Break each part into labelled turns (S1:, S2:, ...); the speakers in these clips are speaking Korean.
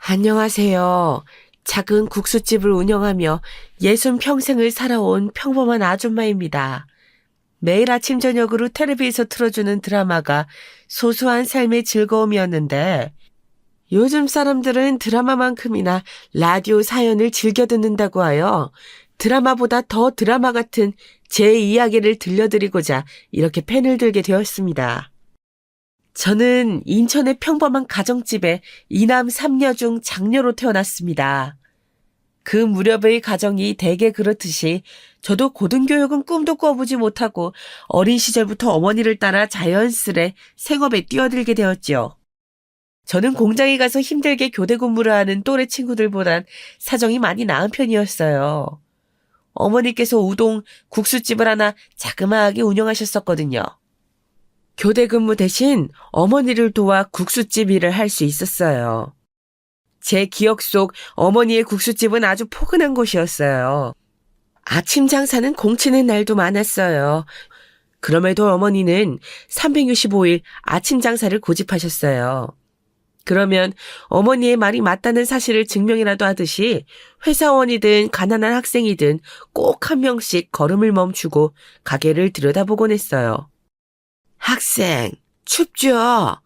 S1: 안녕하세요. 작은 국수집을 운영하며 60평생을 살아온 평범한 아줌마입니다. 매일 아침 저녁으로 텔레비에서 틀어주는 드라마가 소소한 삶의 즐거움이었는데 요즘 사람들은 드라마만큼이나 라디오 사연을 즐겨 듣는다고 하여 드라마보다 더 드라마 같은 제 이야기를 들려드리고자 이렇게 펜을 들게 되었습니다. 저는 인천의 평범한 가정집에 이남 삼녀 중 장녀로 태어났습니다. 그 무렵의 가정이 대개 그렇듯이 저도 고등교육은 꿈도 꿔보지 못하고 어린 시절부터 어머니를 따라 자연스레 생업에 뛰어들게 되었지요. 저는 공장에 가서 힘들게 교대 근무를 하는 또래 친구들보단 사정이 많이 나은 편이었어요. 어머니께서 우동, 국수집을 하나 자그마하게 운영하셨었거든요. 교대 근무 대신 어머니를 도와 국수집 일을 할 수 있었어요. 제 기억 속 어머니의 국수집은 아주 포근한 곳이었어요. 아침 장사는 공치는 날도 많았어요. 그럼에도 어머니는 365일 아침 장사를 고집하셨어요. 그러면 어머니의 말이 맞다는 사실을 증명이라도 하듯이 회사원이든 가난한 학생이든 꼭 한 명씩 걸음을 멈추고 가게를 들여다보곤 했어요. 학생, 춥죠?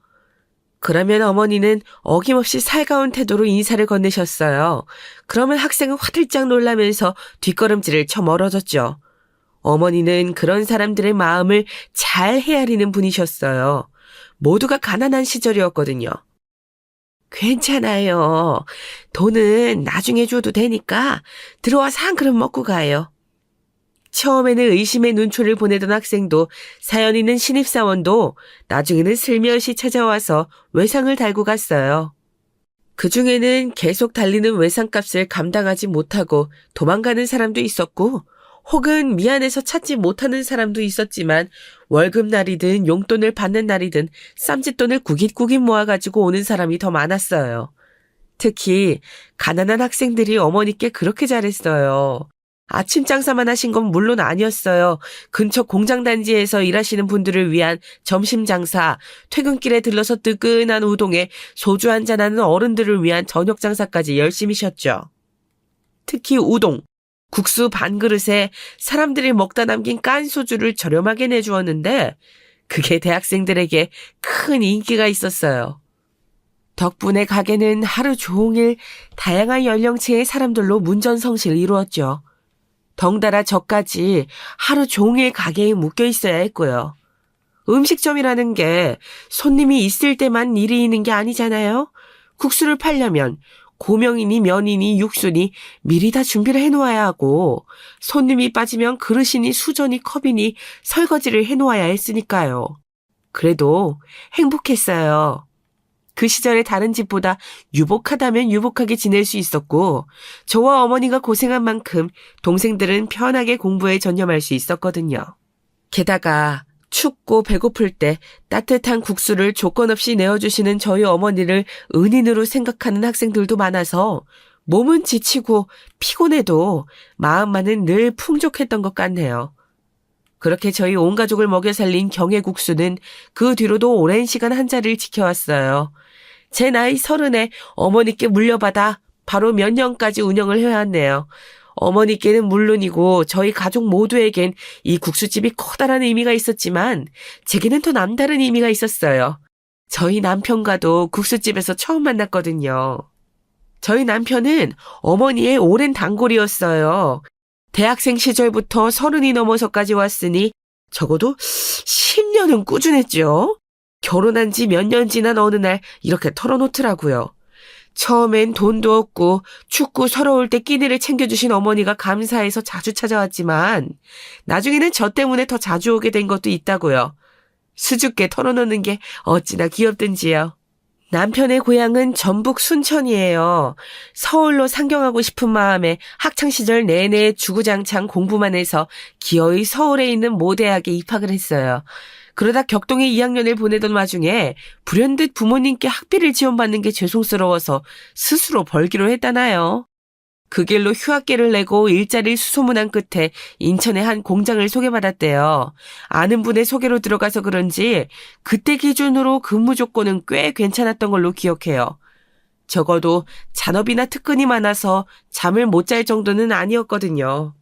S1: 그러면 어머니는 어김없이 살가운 태도로 인사를 건네셨어요. 그러면 학생은 화들짝 놀라면서 뒷걸음질을 쳐 멀어졌죠. 어머니는 그런 사람들의 마음을 잘 헤아리는 분이셨어요. 모두가 가난한 시절이었거든요. 괜찮아요. 돈은 나중에 줘도 되니까 들어와서 한 그릇 먹고 가요. 처음에는 의심의 눈초리를 보내던 학생도 사연 있는 신입사원도 나중에는 슬며시 찾아와서 외상을 달고 갔어요. 그중에는 계속 달리는 외상값을 감당하지 못하고 도망가는 사람도 있었고 혹은 미안해서 찾지 못하는 사람도 있었지만 월급날이든 용돈을 받는 날이든 쌈짓돈을 구깃구깃 모아가지고 오는 사람이 더 많았어요. 특히 가난한 학생들이 어머니께 그렇게 잘했어요. 아침 장사만 하신 건 물론 아니었어요. 근처 공장단지에서 일하시는 분들을 위한 점심 장사, 퇴근길에 들러서 뜨끈한 우동에 소주 한잔하는 어른들을 위한 저녁 장사까지 열심히 쉬었죠. 특히 우동, 국수 반 그릇에 사람들이 먹다 남긴 깐 소주를 저렴하게 내주었는데 그게 대학생들에게 큰 인기가 있었어요. 덕분에 가게는 하루 종일 다양한 연령층의 사람들로 문전성시를 이루었죠. 덩달아 저까지 하루 종일 가게에 묶여 있어야 했고요. 음식점이라는 게 손님이 있을 때만 일이 있는 게 아니잖아요. 국수를 팔려면 고명이니 면이니 육수니 미리 다 준비를 해놓아야 하고 손님이 빠지면 그릇이니 수저니 컵이니 설거지를 해놓아야 했으니까요. 그래도 행복했어요. 그 시절에 다른 집보다 유복하다면 유복하게 지낼 수 있었고 저와 어머니가 고생한 만큼 동생들은 편하게 공부에 전념할 수 있었거든요. 게다가 춥고 배고플 때 따뜻한 국수를 조건 없이 내어주시는 저희 어머니를 은인으로 생각하는 학생들도 많아서 몸은 지치고 피곤해도 마음만은 늘 풍족했던 것 같네요. 그렇게 저희 온 가족을 먹여 살린 경혜국수는 그 뒤로도 오랜 시간 한 자리를 지켜왔어요. 제 나이 30에 어머니께 물려받아 바로 몇 년까지 운영을 해왔네요. 어머니께는 물론이고 저희 가족 모두에겐 이 국수집이 커다란 의미가 있었지만 제게는 더 남다른 의미가 있었어요. 저희 남편과도 국수집에서 처음 만났거든요. 저희 남편은 어머니의 오랜 단골이었어요. 대학생 시절부터 30이 넘어서까지 왔으니 적어도 10년은 꾸준했죠. 결혼한 지 몇 년 지난 어느 날 이렇게 털어놓더라고요. 처음엔 돈도 없고 춥고 서러울 때 끼니를 챙겨주신 어머니가 감사해서 자주 찾아왔지만 나중에는 저 때문에 더 자주 오게 된 것도 있다고요. 수줍게 털어놓는 게 어찌나 귀엽든지요. 남편의 고향은 전북 순천이에요. 서울로 상경하고 싶은 마음에 학창시절 내내 주구장창 공부만 해서 기어이 서울에 있는 모대학에 입학을 했어요. 그러다 격동에 2학년을 보내던 와중에 불현듯 부모님께 학비를 지원받는 게 죄송스러워서 스스로 벌기로 했다나요. 그 길로 휴학계를 내고 일자리를 수소문한 끝에 인천의 한 공장을 소개받았대요. 아는 분의 소개로 들어가서 그런지 그때 기준으로 근무 조건은 꽤 괜찮았던 걸로 기억해요. 적어도 잔업이나 특근이 많아서 잠을 못 잘 정도는 아니었거든요.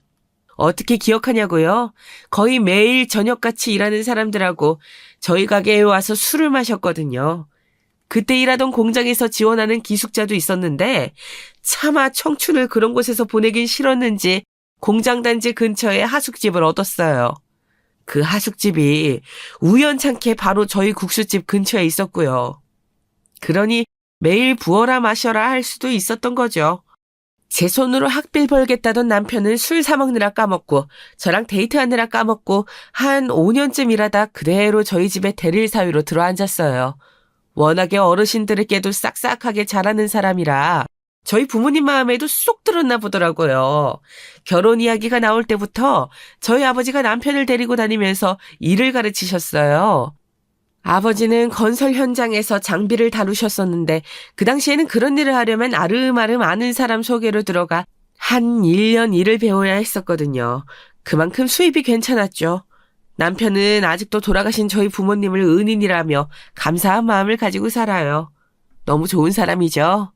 S1: 어떻게 기억하냐고요? 거의 매일 저녁같이 일하는 사람들하고 저희 가게에 와서 술을 마셨거든요. 그때 일하던 공장에서 지원하는 기숙자도 있었는데 차마 청춘을 그런 곳에서 보내긴 싫었는지 공장 단지 근처에 하숙집을 얻었어요. 그 하숙집이 우연찮게 바로 저희 국수집 근처에 있었고요. 그러니 매일 부어라 마셔라 할 수도 있었던 거죠. 제 손으로 학비를 벌겠다던 남편은 술 사 먹느라 까먹고 저랑 데이트하느라 까먹고 한 5년쯤 일하다 그대로 저희 집에 대릴 사위로 들어앉았어요. 워낙에 어르신들에게도 싹싹하게 잘하는 사람이라 저희 부모님 마음에도 쏙 들었나 보더라고요. 결혼 이야기가 나올 때부터 저희 아버지가 남편을 데리고 다니면서 일을 가르치셨어요. 아버지는 건설 현장에서 장비를 다루셨었는데 그 당시에는 그런 일을 하려면 아름아름 아는 사람 소개로 들어가 한 1년 일을 배워야 했었거든요. 그만큼 수입이 괜찮았죠. 남편은 아직도 돌아가신 저희 부모님을 은인이라며 감사한 마음을 가지고 살아요. 너무 좋은 사람이죠.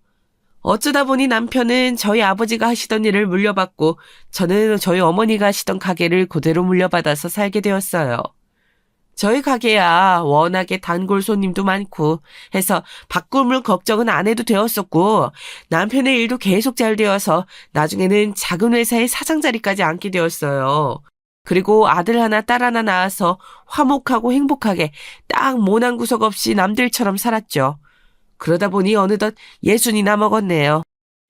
S1: 어쩌다 보니 남편은 저희 아버지가 하시던 일을 물려받고 저는 저희 어머니가 하시던 가게를 그대로 물려받아서 살게 되었어요. 저희 가게야 워낙에 단골 손님도 많고 해서 바꿀 걱정은 안 해도 되었었고 남편의 일도 계속 잘 되어서 나중에는 작은 회사의 사장 자리까지 앉게 되었어요. 그리고 아들 하나 딸 하나 낳아서 화목하고 행복하게 딱 모난 구석 없이 남들처럼 살았죠. 그러다 보니 어느덧 60이나 먹었네요.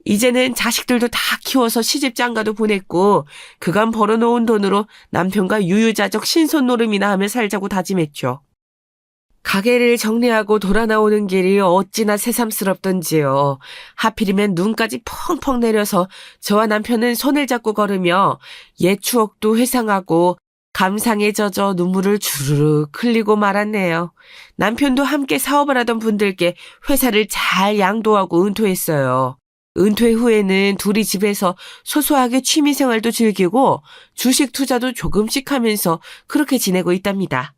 S1: 이제는 자식들도 다 키워서 시집 장가도 보냈고 그간 벌어놓은 돈으로 남편과 유유자적 신손노름이나 하며 살자고 다짐했죠. 가게를 정리하고 돌아 나오는 길이 어찌나 새삼스럽던지요. 하필이면 눈까지 펑펑 내려서 저와 남편은 손을 잡고 걸으며 옛 추억도 회상하고 감상에 젖어 눈물을 주르륵 흘리고 말았네요. 남편도 함께 사업을 하던 분들께 회사를 잘 양도하고 은퇴했어요. 은퇴 후에는 둘이 집에서 소소하게 취미생활도 즐기고 주식 투자도 조금씩 하면서 그렇게 지내고 있답니다.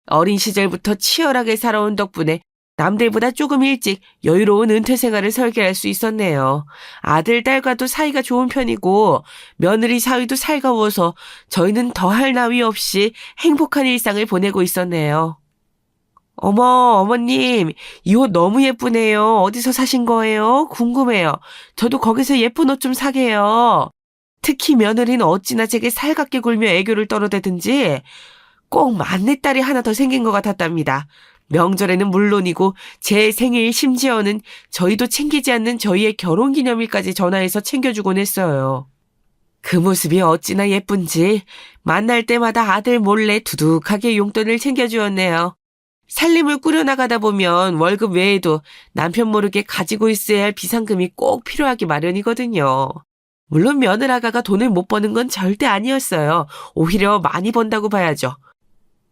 S1: 어린 시절부터 치열하게 살아온 덕분에 남들보다 조금 일찍 여유로운 은퇴 생활을 설계할 수 있었네요. 아들, 딸과도 사이가 좋은 편이고 며느리 사위도 살가워서 저희는 더할 나위 없이 행복한 일상을 보내고 있었네요. 어머, 어머님, 이 옷 너무 예쁘네요. 어디서 사신 거예요? 궁금해요. 저도 거기서 예쁜 옷 좀 사게요. 특히 며느리는 어찌나 제게 살갑게 굴며 애교를 떨어대든지 꼭 만내딸이 하나 더 생긴 것 같았답니다. 명절에는 물론이고 제 생일 심지어는 저희도 챙기지 않는 저희의 결혼기념일까지 전화해서 챙겨주곤 했어요. 그 모습이 어찌나 예쁜지 만날 때마다 아들 몰래 두둑하게 용돈을 챙겨주었네요. 살림을 꾸려나가다 보면 월급 외에도 남편 모르게 가지고 있어야 할 비상금이 꼭 필요하기 마련이거든요. 물론 며느라가가 돈을 못 버는 건 절대 아니었어요. 오히려 많이 번다고 봐야죠.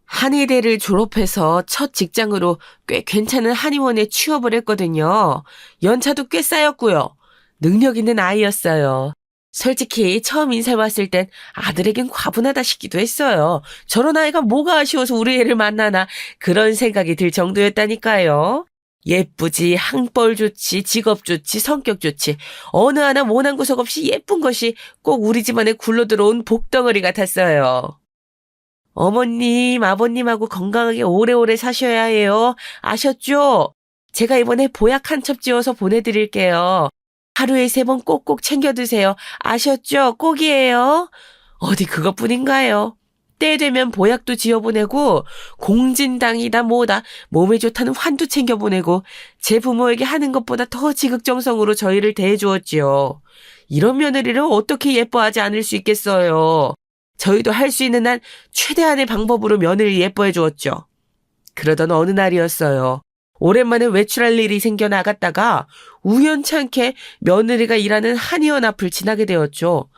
S1: 한의대를 졸업해서 첫 직장으로 꽤 괜찮은 한의원에 취업을 했거든요. 연차도 꽤 쌓였고요. 능력 있는 아이였어요. 솔직히 처음 인사해 왔을 땐 아들에겐 과분하다 싶기도 했어요. 저런 아이가 뭐가 아쉬워서 우리 애를 만나나 그런 생각이 들 정도였다니까요. 예쁘지, 항벌 좋지, 직업 좋지, 성격 좋지 어느 하나 모난 구석 없이 예쁜 것이 꼭 우리 집안에 굴러들어온 복덩어리 같았어요. 어머님, 아버님하고 건강하게 오래오래 사셔야 해요. 아셨죠? 제가 이번에 보약 한 첩 지어서 보내드릴게요. 하루에 3번 꼭꼭 챙겨 드세요. 아셨죠? 꼭이에요. 어디 그것뿐인가요? 때 되면 보약도 지어보내고 공진당이다 뭐다 몸에 좋다는 환도 챙겨보내고 제 부모에게 하는 것보다 더 지극정성으로 저희를 대해주었지요. 이런 며느리를 어떻게 예뻐하지 않을 수 있겠어요. 저희도 할 수 있는 한 최대한의 방법으로 며느리를 예뻐해 주었죠. 그러던 어느 날이었어요. 오랜만에 외출할 일이 생겨 나갔다가 우연찮게 며느리가 일하는 한의원 앞을 지나게 되었죠.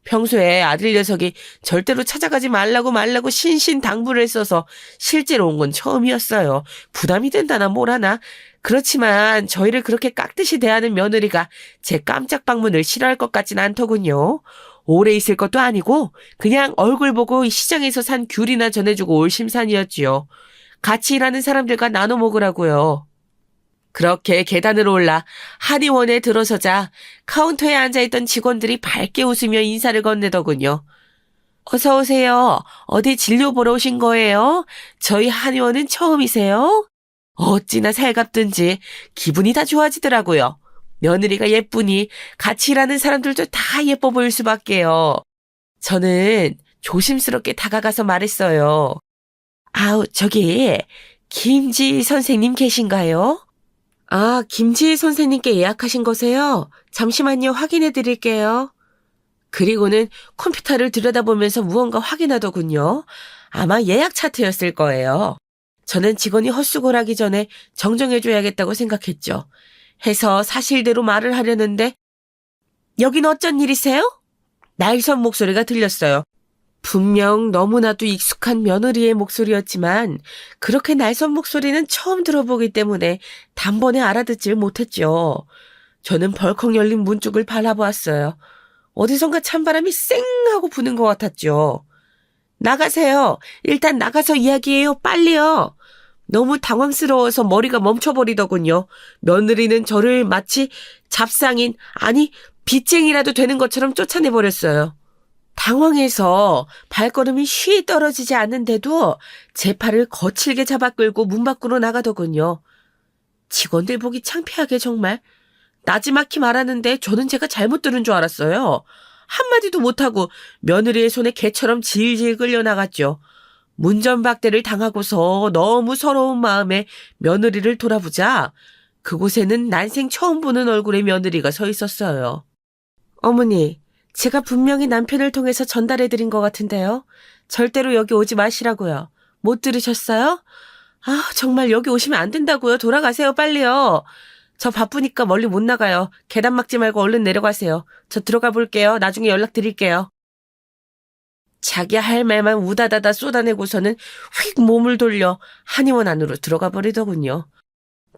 S1: 평소에 아들 녀석이 절대로 찾아가지 말라고 신신당부를 했어서 실제로 온 건 처음이었어요. 부담이 된다나 뭐라나. 그렇지만 저희를 그렇게 깍듯이 대하는 며느리가 제 깜짝 방문을 싫어할 것 같진 않더군요. 오래 있을 것도 아니고 그냥 얼굴 보고 시장에서 산 귤이나 전해주고 올 심산이었지요. 같이 일하는 사람들과 나눠 먹으라고요. 그렇게 계단을 올라 한의원에 들어서자 카운터에 앉아있던 직원들이 밝게 웃으며 인사를 건네더군요. 어서 오세요. 어디 진료 보러 오신 거예요? 저희 한의원은 처음이세요? 어찌나 살갑든지 기분이 다 좋아지더라고요. 며느리가 예쁘니 같이 일하는 사람들도 다 예뻐 보일 수밖에요. 저는 조심스럽게 다가가서 말했어요. 아우, 저기 김지 선생님 계신가요? 아, 김지희 선생님께 예약하신 거세요? 잠시만요, 확인해 드릴게요. 그리고는 컴퓨터를 들여다보면서 무언가 확인하더군요. 아마 예약 차트였을 거예요. 저는 직원이 헛수고하기 전에 정정해줘야겠다고 생각했죠. 해서 사실대로 말을 하려는데, 여긴 어쩐 일이세요? 날선 목소리가 들렸어요. 분명 너무나도 익숙한 며느리의 목소리였지만 그렇게 날선 목소리는 처음 들어보기 때문에 단번에 알아듣질 못했죠. 저는 벌컥 열린 문 쪽을 바라보았어요. 어디선가 찬바람이 쌩 하고 부는 것 같았죠. 나가세요. 일단 나가서 이야기해요. 빨리요. 너무 당황스러워서 머리가 멈춰버리더군요. 며느리는 저를 마치 잡상인, 아니 빚쟁이라도 되는 것처럼 쫓아내버렸어요. 당황해서 발걸음이 쉬 떨어지지 않는데도 제 팔을 거칠게 잡아 끌고 문 밖으로 나가더군요. 직원들 보기 창피하게 정말. 나지막히 말하는데 저는 제가 잘못 들은 줄 알았어요. 한마디도 못하고 며느리의 손에 개처럼 질질 끌려나갔죠. 문전박대를 당하고서 너무 서러운 마음에 며느리를 돌아보자 그곳에는 난생 처음 보는 얼굴의 며느리가 서 있었어요. 어머니, 제가 분명히 남편을 통해서 전달해드린 것 같은데요. 절대로 여기 오지 마시라고요. 못 들으셨어요? 아, 정말 여기 오시면 안 된다고요. 돌아가세요, 빨리요. 저 바쁘니까 멀리 못 나가요. 계단 막지 말고 얼른 내려가세요. 저 들어가 볼게요. 나중에 연락드릴게요. 자기 할 말만 우다다다 쏟아내고서는 휙 몸을 돌려 한의원 안으로 들어가 버리더군요.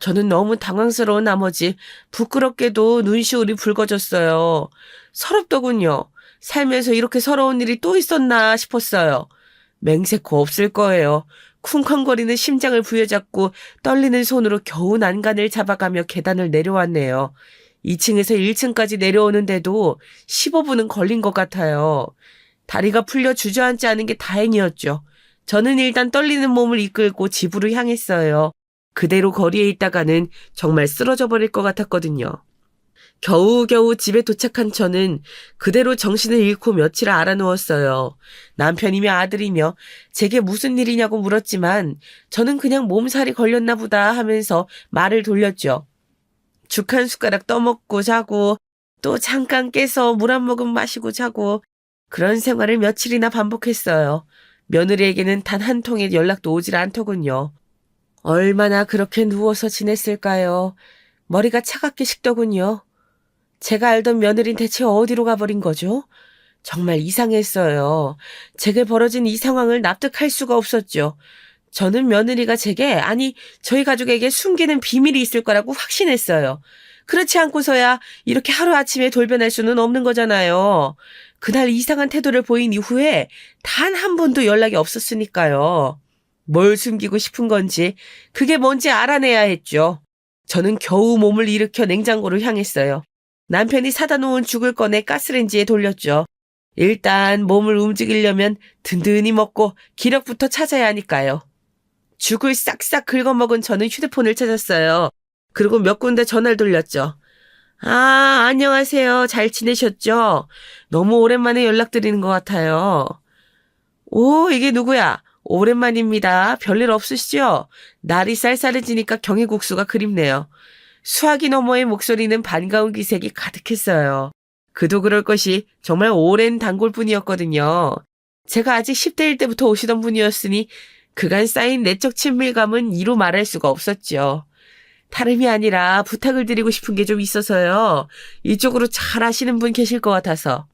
S1: 저는 너무 당황스러운 나머지 부끄럽게도 눈시울이 붉어졌어요. 서럽더군요. 살면서 이렇게 서러운 일이 또 있었나 싶었어요. 맹세코 없을 거예요. 쿵쾅거리는 심장을 부여잡고 떨리는 손으로 겨우 난간을 잡아가며 계단을 내려왔네요. 2층에서 1층까지 내려오는데도 15분은 걸린 것 같아요. 다리가 풀려 주저앉지 않은 게 다행이었죠. 저는 일단 떨리는 몸을 이끌고 집으로 향했어요. 그대로 거리에 있다가는 정말 쓰러져 버릴 것 같았거든요. 겨우겨우 집에 도착한 저는 그대로 정신을 잃고 며칠 알아누웠어요. 남편이며 아들이며 제게 무슨 일이냐고 물었지만 저는 그냥 몸살이 걸렸나 보다 하면서 말을 돌렸죠. 죽 한 숟가락 떠먹고 자고 또 잠깐 깨서 물 한 모금 마시고 자고 그런 생활을 며칠이나 반복했어요. 며느리에게는 단 한 통의 연락도 오질 않더군요. 얼마나 그렇게 누워서 지냈을까요? 머리가 차갑게 식더군요. 제가 알던 며느린 대체 어디로 가버린 거죠? 정말 이상했어요. 제게 벌어진 이 상황을 납득할 수가 없었죠. 저는 며느리가 제게, 아니 저희 가족에게 숨기는 비밀이 있을 거라고 확신했어요. 그렇지 않고서야 이렇게 하루아침에 돌변할 수는 없는 거잖아요. 그날 이상한 태도를 보인 이후에 단 한 번도 연락이 없었으니까요. 뭘 숨기고 싶은 건지 그게 뭔지 알아내야 했죠. 저는 겨우 몸을 일으켜 냉장고를 향했어요. 남편이 사다 놓은 죽을 꺼내 가스레인지에 돌렸죠. 일단 몸을 움직이려면 든든히 먹고 기력부터 찾아야 하니까요. 죽을 싹싹 긁어먹은 저는 휴대폰을 찾았어요. 그리고 몇 군데 전화를 돌렸죠. 아, 안녕하세요. 잘 지내셨죠? 너무 오랜만에 연락드리는 것 같아요. 오, 이게 누구야? 오랜만입니다. 별일 없으시죠? 날이 쌀쌀해지니까 경위국수가 그립네요. 수화기 너머의 목소리는 반가운 기색이 가득했어요. 그도 그럴 것이 정말 오랜 단골분이었거든요. 제가 아직 10대일 때부터 오시던 분이었으니 그간 쌓인 내적 친밀감은 이루 말할 수가 없었죠. 다름이 아니라 부탁을 드리고 싶은 게 좀 있어서요. 이쪽으로 잘 아시는 분 계실 것 같아서.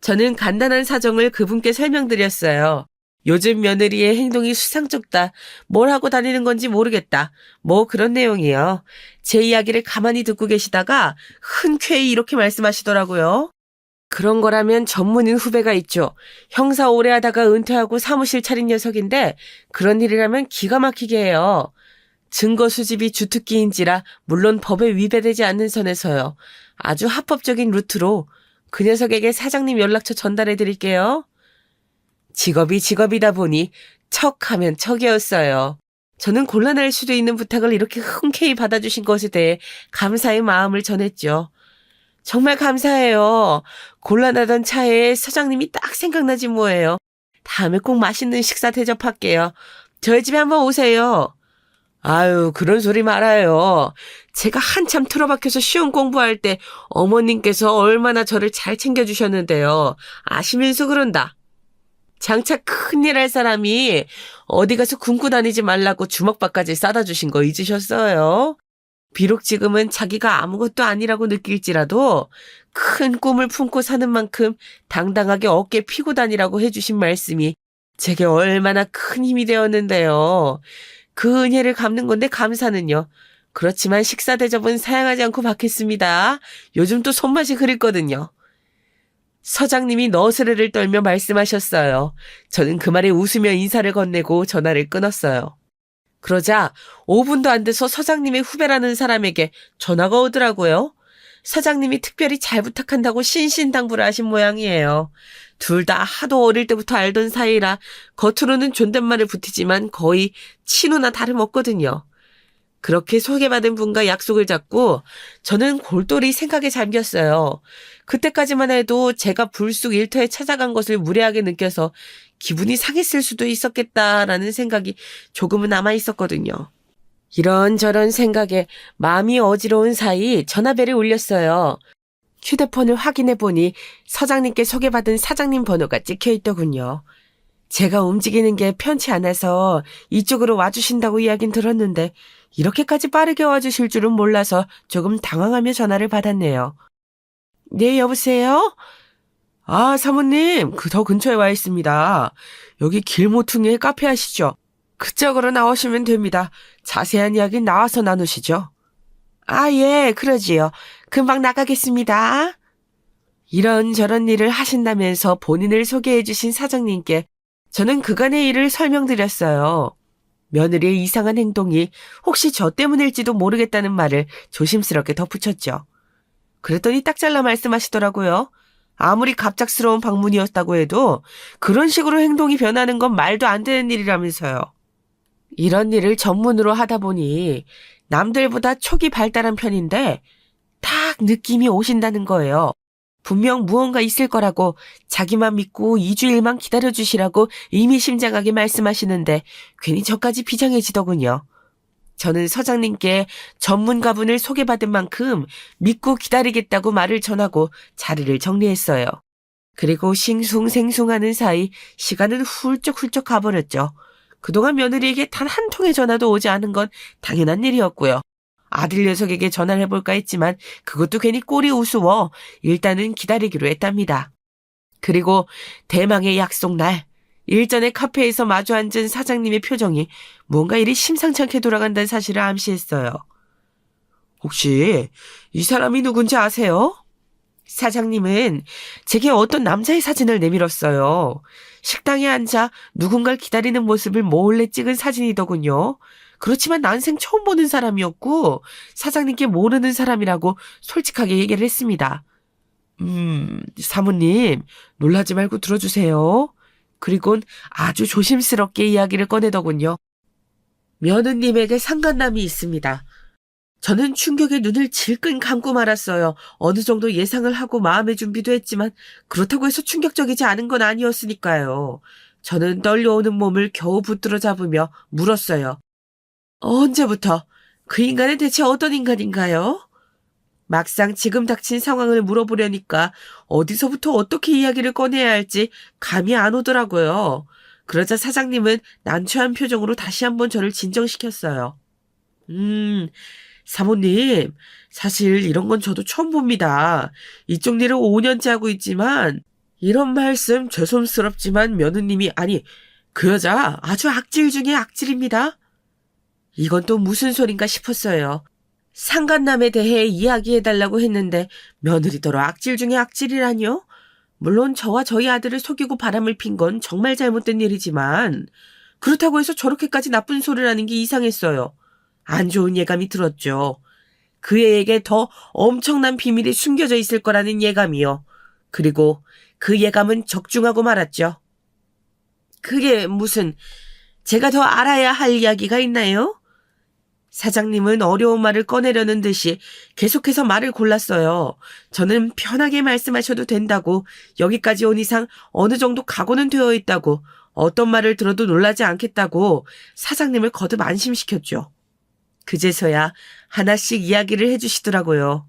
S1: 저는 간단한 사정을 그분께 설명드렸어요. 요즘 며느리의 행동이 수상쩍다. 뭘 하고 다니는 건지 모르겠다. 뭐 그런 내용이요. 제 이야기를 가만히 듣고 계시다가 흔쾌히 이렇게 말씀하시더라고요. 그런 거라면 전문인 후배가 있죠. 형사 오래 하다가 은퇴하고 사무실 차린 녀석인데 그런 일이라면 기가 막히게 해요. 증거 수집이 주특기인지라 물론 법에 위배되지 않는 선에서요. 아주 합법적인 루트로 그 녀석에게 사장님 연락처 전달해 드릴게요. 직업이 직업이다 보니 척하면 척이었어요. 저는 곤란할 수도 있는 부탁을 이렇게 흔쾌히 받아주신 것에 대해 감사의 마음을 전했죠. 정말 감사해요. 곤란하던 차에 서장님이 딱 생각나지 뭐예요. 다음에 꼭 맛있는 식사 대접할게요. 저희 집에 한번 오세요. 아유, 그런 소리 말아요. 제가 한참 틀어박혀서 시험 공부할 때 어머님께서 얼마나 저를 잘 챙겨주셨는데요. 아시면서 그런다. 장차 큰일 할 사람이 어디 가서 굶고 다니지 말라고 주먹밥까지 싸다 주신 거 잊으셨어요? 비록 지금은 자기가 아무것도 아니라고 느낄지라도 큰 꿈을 품고 사는 만큼 당당하게 어깨 피고 다니라고 해주신 말씀이 제게 얼마나 큰 힘이 되었는데요. 그 은혜를 갚는 건데 감사는요. 그렇지만 식사 대접은 사양하지 않고 받겠습니다. 요즘 또 손맛이 그립거든요. 서장님이 너스레를 떨며 말씀하셨어요. 저는 그 말에 웃으며 인사를 건네고 전화를 끊었어요. 그러자 5분도 안 돼서 서장님의 후배라는 사람에게 전화가 오더라고요. 서장님이 특별히 잘 부탁한다고 신신당부를 하신 모양이에요. 둘 다 하도 어릴 때부터 알던 사이라 겉으로는 존댓말을 붙이지만 거의 친누나 다름없거든요. 그렇게 소개받은 분과 약속을 잡고 저는 골똘히 생각에 잠겼어요. 그때까지만 해도 제가 불쑥 일터에 찾아간 것을 무례하게 느껴서 기분이 상했을 수도 있었겠다라는 생각이 조금은 남아있었거든요. 이런저런 생각에 마음이 어지러운 사이 전화벨이 울렸어요. 휴대폰을 확인해보니 서장님께 소개받은 사장님 번호가 찍혀있더군요. 제가 움직이는 게 편치 않아서 이쪽으로 와주신다고 이야긴 들었는데 이렇게까지 빠르게 와주실 줄은 몰라서 조금 당황하며 전화를 받았네요. 네, 여보세요? 아, 사모님, 더 근처에 와 있습니다. 여기 길모퉁이에 카페 아시죠? 그쪽으로 나오시면 됩니다. 자세한 이야기 나와서 나누시죠. 아, 예, 그러지요. 금방 나가겠습니다. 이런저런 일을 하신다면서 본인을 소개해 주신 사장님께 저는 그간의 일을 설명드렸어요. 며느리의 이상한 행동이 혹시 저 때문일지도 모르겠다는 말을 조심스럽게 덧붙였죠. 그랬더니 딱 잘라 말씀하시더라고요. 아무리 갑작스러운 방문이었다고 해도 그런 식으로 행동이 변하는 건 말도 안 되는 일이라면서요. 이런 일을 전문으로 하다 보니 남들보다 촉이 발달한 편인데 딱 느낌이 오신다는 거예요. 분명 무언가 있을 거라고 자기만 믿고 2주일만 기다려주시라고 의미심장하게 말씀하시는데 괜히 저까지 비장해지더군요. 저는 서장님께 전문가분을 소개받은 만큼 믿고 기다리겠다고 말을 전하고 자리를 정리했어요. 그리고 싱숭생숭하는 사이 시간은 훌쩍훌쩍 가버렸죠. 그동안 며느리에게 단 한 통의 전화도 오지 않은 건 당연한 일이었고요. 아들 녀석에게 전화를 해볼까 했지만 그것도 괜히 꼴이 우스워 일단은 기다리기로 했답니다. 그리고 대망의 약속 날, 일전에 카페에서 마주 앉은 사장님의 표정이 뭔가 이리 심상치 않게 돌아간다는 사실을 암시했어요. 혹시 이 사람이 누군지 아세요? 사장님은 제게 어떤 남자의 사진을 내밀었어요. 식당에 앉아 누군가를 기다리는 모습을 몰래 찍은 사진이더군요. 그렇지만 난생 처음 보는 사람이었고 사장님께 모르는 사람이라고 솔직하게 얘기를 했습니다. 사모님 놀라지 말고 들어주세요. 그리곤 아주 조심스럽게 이야기를 꺼내더군요. 며느님에게 상간남이 있습니다. 저는 충격에 눈을 질끈 감고 말았어요. 어느 정도 예상을 하고 마음의 준비도 했지만 그렇다고 해서 충격적이지 않은 건 아니었으니까요. 저는 떨려오는 몸을 겨우 붙들어 잡으며 물었어요. 언제부터? 그 인간은 대체 어떤 인간인가요? 막상 지금 닥친 상황을 물어보려니까 어디서부터 어떻게 이야기를 꺼내야 할지 감이 안 오더라고요. 그러자 사장님은 난처한 표정으로 다시 한번 저를 진정시켰어요. 사모님, 사실 이런 건 저도 처음 봅니다. 이쪽 일을 5년째 하고 있지만 이런 말씀 죄송스럽지만 며느님이 아니 그 여자 아주 악질 중에 악질입니다. 이건 또 무슨 소린가 싶었어요. 상간남에 대해 이야기해달라고 했는데 며느리더러 악질 중에 악질이라뇨? 물론 저와 저희 아들을 속이고 바람을 핀 건 정말 잘못된 일이지만 그렇다고 해서 저렇게까지 나쁜 소리를 하는 게 이상했어요. 안 좋은 예감이 들었죠. 그 애에게 더 엄청난 비밀이 숨겨져 있을 거라는 예감이요. 그리고 그 예감은 적중하고 말았죠. 그게 무슨 제가 더 알아야 할 이야기가 있나요? 사장님은 어려운 말을 꺼내려는 듯이 계속해서 말을 골랐어요. 저는 편하게 말씀하셔도 된다고, 여기까지 온 이상 어느 정도 각오는 되어 있다고, 어떤 말을 들어도 놀라지 않겠다고 사장님을 거듭 안심시켰죠. 그제서야 하나씩 이야기를 해주시더라고요.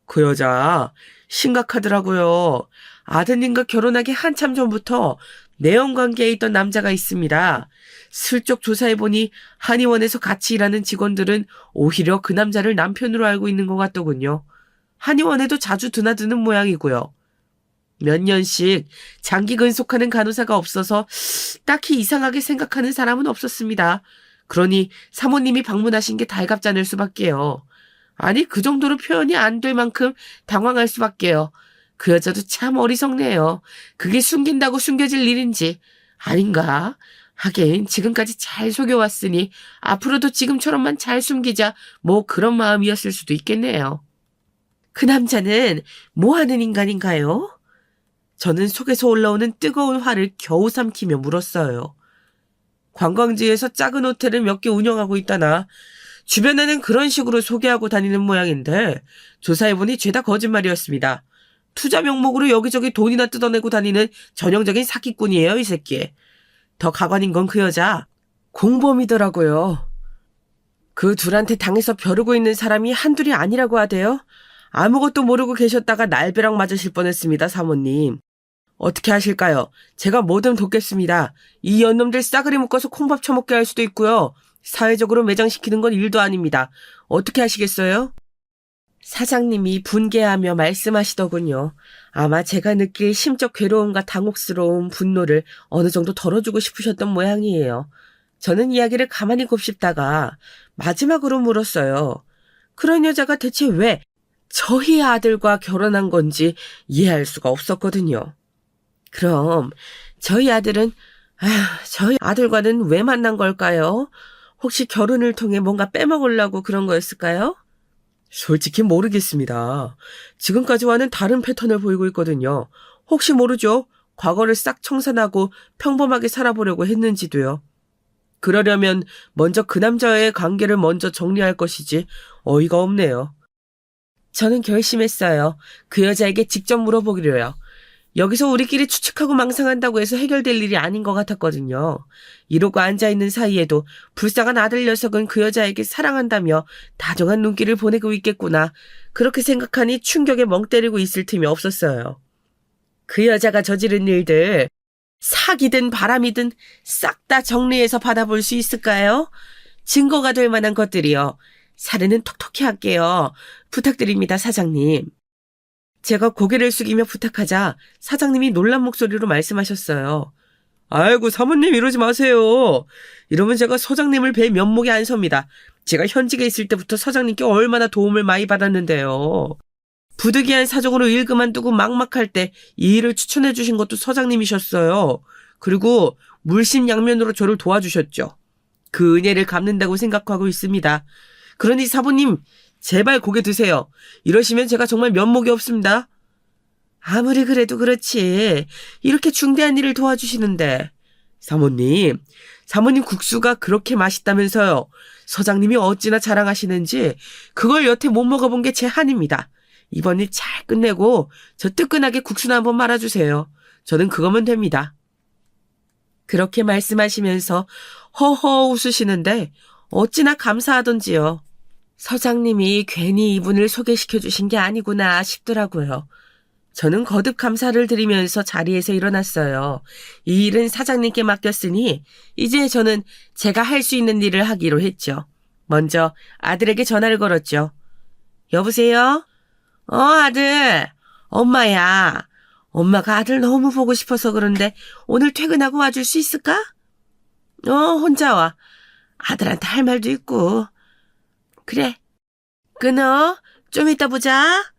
S1: 그 여자 심각하더라고요. 아드님과 결혼하기 한참 전부터 내연관계에 있던 남자가 있습니다. 슬쩍 조사해보니 한의원에서 같이 일하는 직원들은 오히려 그 남자를 남편으로 알고 있는 것 같더군요. 한의원에도 자주 드나드는 모양이고요. 몇 년씩 장기 근속하는 간호사가 없어서 딱히 이상하게 생각하는 사람은 없었습니다. 그러니 사모님이 방문하신 게 달갑잖을 수밖에요. 아니, 그 정도로 표현이 안 될 만큼 당황할 수밖에요. 그 여자도 참 어리석네요. 그게 숨긴다고 숨겨질 일인지 아닌가? 하긴 지금까지 잘 속여왔으니 앞으로도 지금처럼만 잘 숨기자, 뭐 그런 마음이었을 수도 있겠네요. 그 남자는 뭐 하는 인간인가요? 저는 속에서 올라오는 뜨거운 화를 겨우 삼키며 물었어요. 관광지에서 작은 호텔을 몇 개 운영하고 있다나 주변에는 그런 식으로 소개하고 다니는 모양인데 조사해보니 죄다 거짓말이었습니다. 투자 명목으로 여기저기 돈이나 뜯어내고 다니는 전형적인 사기꾼이에요, 이 새끼. 더 가관인 건 그 여자 공범이더라고요. 그 둘한테 당해서 벼르고 있는 사람이 한둘이 아니라고 하대요. 아무것도 모르고 계셨다가 날벼락 맞으실 뻔했습니다, 사모님. 어떻게 하실까요? 제가 뭐든 돕겠습니다. 이 연놈들 싸그리 묶어서 콩밥 처먹게 할 수도 있고요. 사회적으로 매장시키는 건 일도 아닙니다. 어떻게 하시겠어요? 사장님이 분개하며 말씀하시더군요. 아마 제가 느낄 심적 괴로움과 당혹스러운 분노를 어느 정도 덜어주고 싶으셨던 모양이에요. 저는 이야기를 가만히 곱씹다가 마지막으로 물었어요. 그런 여자가 대체 왜 저희 아들과 결혼한 건지 이해할 수가 없었거든요. 그럼 저희 아들은 저희 아들과는 왜 만난 걸까요? 혹시 결혼을 통해 뭔가 빼먹으려고 그런 거였을까요? 솔직히 모르겠습니다. 지금까지와는 다른 패턴을 보이고 있거든요. 혹시 모르죠? 과거를 싹 청산하고 평범하게 살아보려고 했는지도요. 그러려면 먼저 그 남자와의 관계를 먼저 정리할 것이지 어이가 없네요. 저는 결심했어요. 그 여자에게 직접 물어보기로요. 여기서 우리끼리 추측하고 망상한다고 해서 해결될 일이 아닌 것 같았거든요. 이러고 앉아있는 사이에도 불쌍한 아들 녀석은 그 여자에게 사랑한다며 다정한 눈길을 보내고 있겠구나. 그렇게 생각하니 충격에 멍 때리고 있을 틈이 없었어요. 그 여자가 저지른 일들, 사기든 바람이든 싹 다 정리해서 받아볼 수 있을까요? 증거가 될 만한 것들이요. 사례는 톡톡히 할게요. 부탁드립니다, 사장님. 제가 고개를 숙이며 부탁하자 사장님이 놀란 목소리로 말씀하셨어요. 아이고, 사모님 이러지 마세요. 이러면 제가 서장님을 뵐 면목이 안 섭니다. 제가 현직에 있을 때부터 서장님께 얼마나 도움을 많이 받았는데요. 부득이한 사정으로 일 그만두고 막막할 때 이 일을 추천해 주신 것도 서장님이셨어요. 그리고 물심양면으로 저를 도와주셨죠. 그 은혜를 갚는다고 생각하고 있습니다. 그러니 사모님, 제발 고개 드세요. 이러시면 제가 정말 면목이 없습니다. 아무리 그래도 그렇지. 이렇게 중대한 일을 도와주시는데. 사모님 국수가 그렇게 맛있다면서요. 서장님이 어찌나 자랑하시는지 그걸 여태 못 먹어본 게 제 한입니다. 이번 일 잘 끝내고 저 뜨끈하게 국수나 한번 말아주세요. 저는 그거면 됩니다. 그렇게 말씀하시면서 허허 웃으시는데 어찌나 감사하던지요. 서장님이 괜히 이분을 소개시켜 주신 게 아니구나 싶더라고요. 저는 거듭 감사를 드리면서 자리에서 일어났어요. 이 일은 사장님께 맡겼으니 이제 저는 제가 할 수 있는 일을 하기로 했죠. 먼저 아들에게 전화를 걸었죠. 여보세요? 아들. 엄마야. 엄마가 아들 너무 보고 싶어서 그런데 오늘 퇴근하고 와줄 수 있을까? 혼자 와. 아들한테 할 말도 있고. 그래. 끊어. 좀 이따 보자.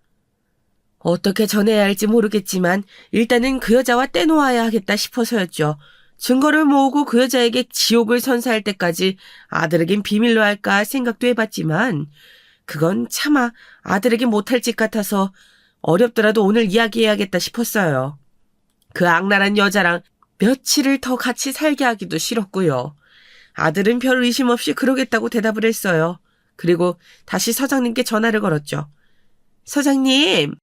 S1: 어떻게 전해야 할지 모르겠지만 일단은 그 여자와 떼놓아야 하겠다 싶어서였죠. 증거를 모으고 그 여자에게 지옥을 선사할 때까지 아들에겐 비밀로 할까 생각도 해봤지만 그건 차마 아들에게 못할 짓 같아서 어렵더라도 오늘 이야기해야겠다 싶었어요. 그 악랄한 여자랑 며칠을 더 같이 살게 하기도 싫었고요. 아들은 별 의심 없이 그러겠다고 대답을 했어요. 그리고 다시 서장님께 전화를 걸었죠. 서장님,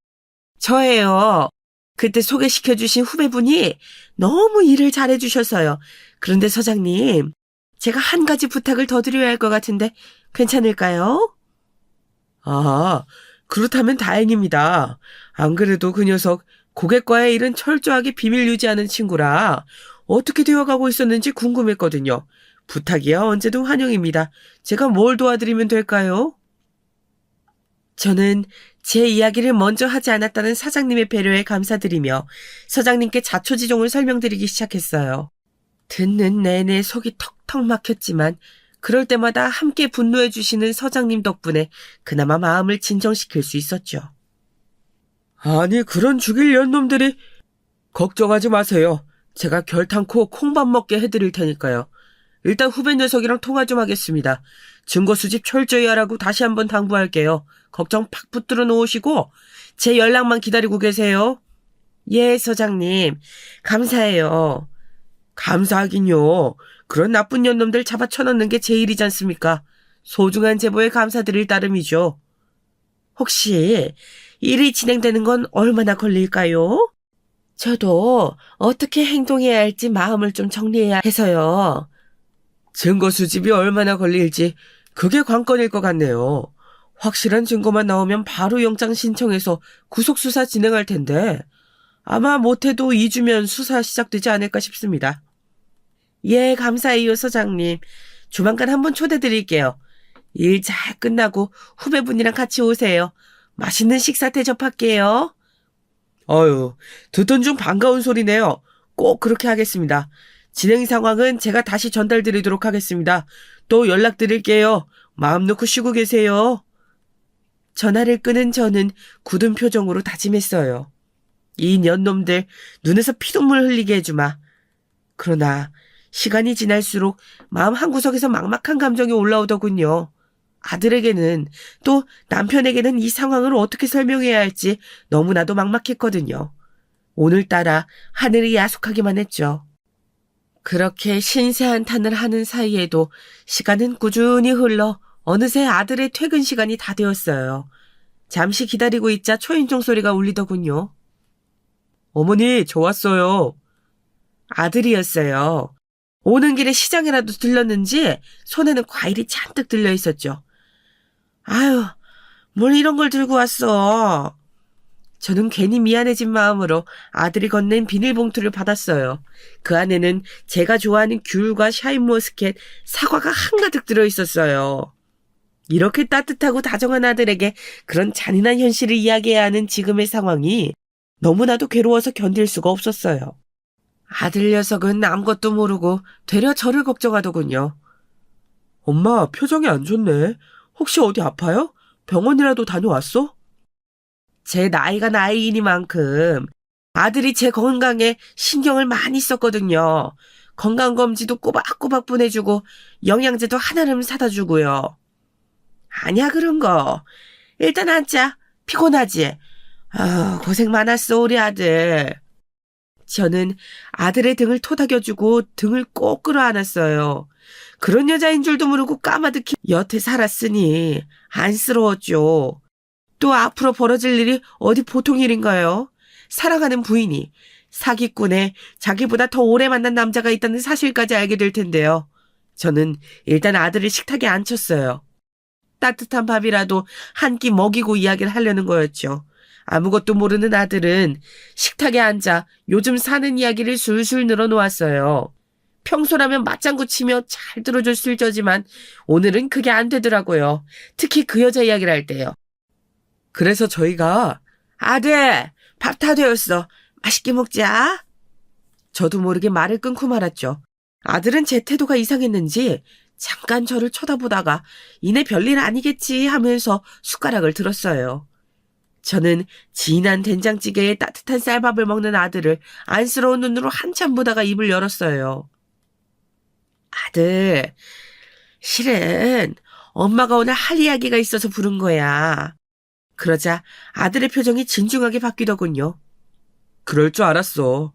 S1: 저예요. 그때 소개시켜주신 후배분이 너무 일을 잘해주셔서요. 그런데 서장님, 제가 한 가지 부탁을 더 드려야 할 것 같은데 괜찮을까요? 아, 그렇다면 다행입니다. 안 그래도 그 녀석 고객과의 일은 철저하게 비밀 유지하는 친구라 어떻게 되어가고 있었는지 궁금했거든요. 부탁이야 언제든 환영입니다. 제가 뭘 도와드리면 될까요? 저는 제 이야기를 먼저 하지 않았다는 사장님의 배려에 감사드리며 서장님께 자초지종을 설명드리기 시작했어요. 듣는 내내 속이 턱턱 막혔지만 그럴 때마다 함께 분노해 주시는 서장님 덕분에 그나마 마음을 진정시킬 수 있었죠. 아니 그런 죽일 년놈들이 걱정하지 마세요. 제가 결탄코 콩밥 먹게 해드릴 테니까요. 일단 후배 녀석이랑 통화 좀 하겠습니다. 증거 수집 철저히 하라고 다시 한번 당부할게요. 걱정 팍 붙들어 놓으시고 제 연락만 기다리고 계세요. 예, 서장님. 감사해요. 감사하긴요. 그런 나쁜 년놈들 잡아 쳐넣는 게 제 일이지 않습니까? 소중한 제보에 감사드릴 따름이죠. 혹시 일이 진행되는 건 얼마나 걸릴까요? 저도 어떻게 행동해야 할지 마음을 좀 정리해야 해서요. 증거 수집이 얼마나 걸릴지 그게 관건일 것 같네요. 확실한 증거만 나오면 바로 영장 신청해서 구속수사 진행할 텐데 아마 못해도 2주면 수사 시작되지 않을까 싶습니다. 예, 감사해요, 서장님. 조만간 한번 초대드릴게요. 일 잘 끝나고 후배분이랑 같이 오세요. 맛있는 식사 대접할게요. 어휴, 듣던 중 반가운 소리네요. 꼭 그렇게 하겠습니다. 진행 상황은 제가 다시 전달드리도록 하겠습니다. 또 연락드릴게요. 마음 놓고 쉬고 계세요. 전화를 끄는 저는 굳은 표정으로 다짐했어요. 이 년놈들 눈에서 피눈물 흘리게 해주마. 그러나 시간이 지날수록 마음 한구석에서 막막한 감정이 올라오더군요. 아들에게는 또 남편에게는 이 상황을 어떻게 설명해야 할지 너무나도 막막했거든요. 오늘따라 하늘이 야속하기만 했죠. 그렇게 신세 한탄을 하는 사이에도 시간은 꾸준히 흘러 어느새 아들의 퇴근 시간이 다 되었어요. 잠시 기다리고 있자 초인종 소리가 울리더군요. 어머니, 저 왔어요. 아들이었어요. 오는 길에 시장이라도 들렀는지 손에는 과일이 잔뜩 들려 있었죠. 아유, 뭘 이런 걸 들고 왔어. 저는 괜히 미안해진 마음으로 아들이 건넨 비닐봉투를 받았어요. 그 안에는 제가 좋아하는 귤과 샤인머스켓, 사과가 한가득 들어있었어요. 이렇게 따뜻하고 다정한 아들에게 그런 잔인한 현실을 이야기해야 하는 지금의 상황이 너무나도 괴로워서 견딜 수가 없었어요. 아들 녀석은 아무것도 모르고 되려 저를 걱정하더군요. 엄마, 표정이 안 좋네. 혹시 어디 아파요? 병원이라도 다녀왔어? 제 나이가 나이이니만큼 아들이 제 건강에 신경을 많이 썼거든요. 건강검진도 꼬박꼬박 보내주고 영양제도 한아름 사다 주고요. 아니야 그런 거. 일단 앉자. 피곤하지? 아, 고생 많았어 우리 아들. 저는 아들의 등을 토닥여주고 등을 꼭 끌어안았어요. 그런 여자인 줄도 모르고 까마득히 여태 살았으니 안쓰러웠죠. 또 앞으로 벌어질 일이 어디 보통 일인가요? 사랑하는 부인이 사기꾼에 자기보다 더 오래 만난 남자가 있다는 사실까지 알게 될 텐데요. 저는 일단 아들을 식탁에 앉혔어요. 따뜻한 밥이라도 한 끼 먹이고 이야기를 하려는 거였죠. 아무것도 모르는 아들은 식탁에 앉아 요즘 사는 이야기를 술술 늘어놓았어요. 평소라면 맞장구 치며 잘 들어줄 수 있지만 오늘은 그게 안 되더라고요. 특히 그 여자 이야기를 할 때요. 그래서 저희가 아들 밥 다 되었어. 맛있게 먹자. 저도 모르게 말을 끊고 말았죠. 아들은 제 태도가 이상했는지 잠깐 저를 쳐다보다가 이내 별일 아니겠지 하면서 숟가락을 들었어요. 저는 진한 된장찌개에 따뜻한 쌀밥을 먹는 아들을 안쓰러운 눈으로 한참 보다가 입을 열었어요. 아들, 실은 엄마가 오늘 할 이야기가 있어서 부른 거야. 그러자 아들의 표정이 진중하게 바뀌더군요. 그럴 줄 알았어.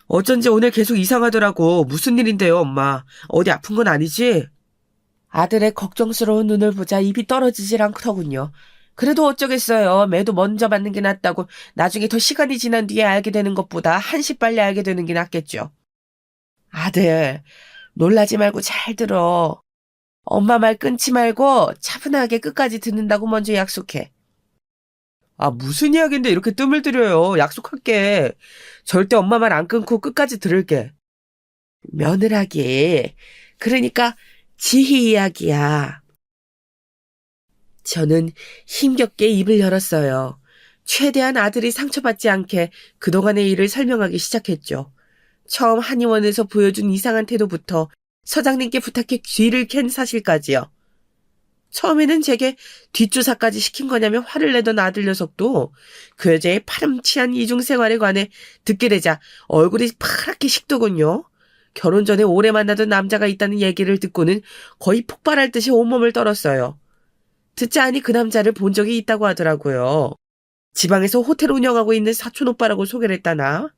S1: 어쩐지 오늘 계속 이상하더라고. 무슨 일인데요, 엄마? 어디 아픈 건 아니지? 아들의 걱정스러운 눈을 보자 입이 떨어지질 않더군요. 그래도 어쩌겠어요. 매도 먼저 받는 게 낫다고 나중에 더 시간이 지난 뒤에 알게 되는 것보다 한시 빨리 알게 되는 게 낫겠죠. 아들, 놀라지 말고 잘 들어. 엄마 말 끊지 말고 차분하게 끝까지 듣는다고 먼저 약속해. 아, 무슨 이야기인데 이렇게 뜸을 들여요. 약속할게. 절대 엄마 말 안 끊고 끝까지 들을게. 며느라기. 그러니까 지희 이야기야. 저는 힘겹게 입을 열었어요. 최대한 아들이 상처받지 않게 그동안의 일을 설명하기 시작했죠. 처음 한의원에서 보여준 이상한 태도부터 서장님께 부탁해 뒤를 캔 사실까지요. 처음에는 제게 뒷조사까지 시킨 거냐며 화를 내던 아들 녀석도 그 여자의 파렴치한 이중생활에 관해 듣게 되자 얼굴이 파랗게 식더군요. 결혼 전에 오래 만나던 남자가 있다는 얘기를 듣고는 거의 폭발할 듯이 온몸을 떨었어요. 듣자 하니 그 남자를 본 적이 있다고 하더라고요. 지방에서 호텔 운영하고 있는 사촌 오빠라고 소개를 했다나?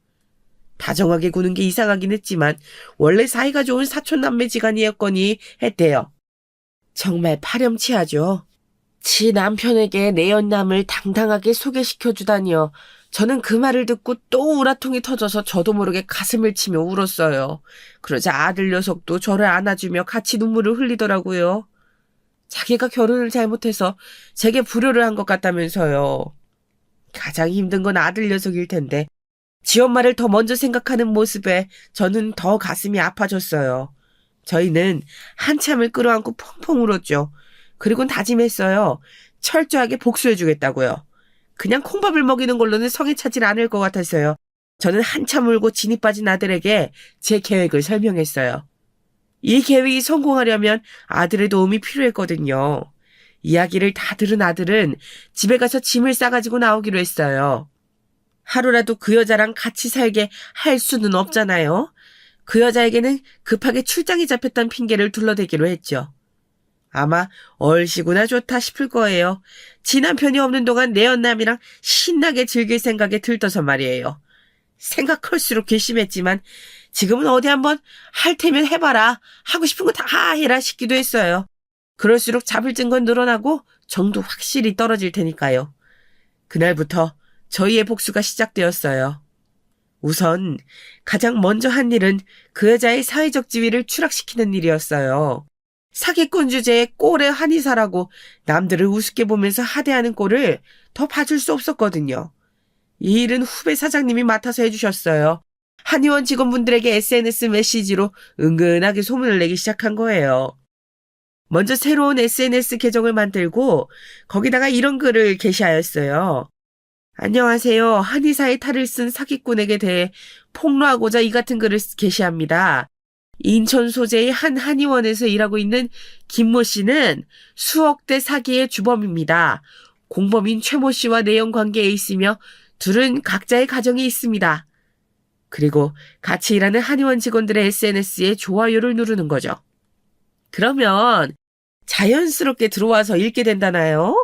S1: 다정하게 구는 게 이상하긴 했지만 원래 사이가 좋은 사촌 남매지간이었거니 했대요. 정말 파렴치하죠. 지 남편에게 내연남을 당당하게 소개시켜주다니요. 저는 그 말을 듣고 또 우라통이 터져서 저도 모르게 가슴을 치며 울었어요. 그러자 아들 녀석도 저를 안아주며 같이 눈물을 흘리더라고요. 자기가 결혼을 잘못해서 제게 불효를 한 것 같다면서요. 가장 힘든 건 아들 녀석일 텐데 지 엄마를 더 먼저 생각하는 모습에 저는 더 가슴이 아파졌어요. 저희는 한참을 끌어안고 펑펑 울었죠. 그리고는 다짐했어요. 철저하게 복수해주겠다고요. 그냥 콩밥을 먹이는 걸로는 성에 차질 않을 것 같았어요. 저는 한참 울고 진이 빠진 아들에게 제 계획을 설명했어요. 이 계획이 성공하려면 아들의 도움이 필요했거든요. 이야기를 다 들은 아들은 집에 가서 짐을 싸가지고 나오기로 했어요. 하루라도 그 여자랑 같이 살게 할 수는 없잖아요. 그 여자에게는 급하게 출장이 잡혔다는 핑계를 둘러대기로 했죠. 아마 얼씨구나 좋다 싶을 거예요. 지 남편이 없는 동안 내연남이랑 신나게 즐길 생각에 들떠서 말이에요. 생각할수록 괘씸했지만 지금은 어디 한번 할 테면 해봐라. 하고 싶은 거 다 해라 싶기도 했어요. 그럴수록 잡을 증거는 늘어나고 정도 확실히 떨어질 테니까요. 그날부터 저희의 복수가 시작되었어요. 우선 가장 먼저 한 일은 그 여자의 사회적 지위를 추락시키는 일이었어요. 사기꾼 주제에 꼴의 한의사라고 남들을 우습게 보면서 하대하는 꼴을 더 봐줄 수 없었거든요. 이 일은 후배 사장님이 맡아서 해주셨어요. 한의원 직원분들에게 SNS 메시지로 은근하게 소문을 내기 시작한 거예요. 먼저 새로운 SNS 계정을 만들고 거기다가 이런 글을 게시하였어요. 안녕하세요. 한의사의 탈을 쓴 사기꾼에게 대해 폭로하고자 이 같은 글을 게시합니다. 인천 소재의 한 한의원에서 일하고 있는 김모 씨는 수억대 사기의 주범입니다. 공범인 최모 씨와 내연 관계에 있으며 둘은 각자의 가정이 있습니다. 그리고 같이 일하는 한의원 직원들의 SNS에 좋아요를 누르는 거죠. 그러면 자연스럽게 들어와서 읽게 된다나요?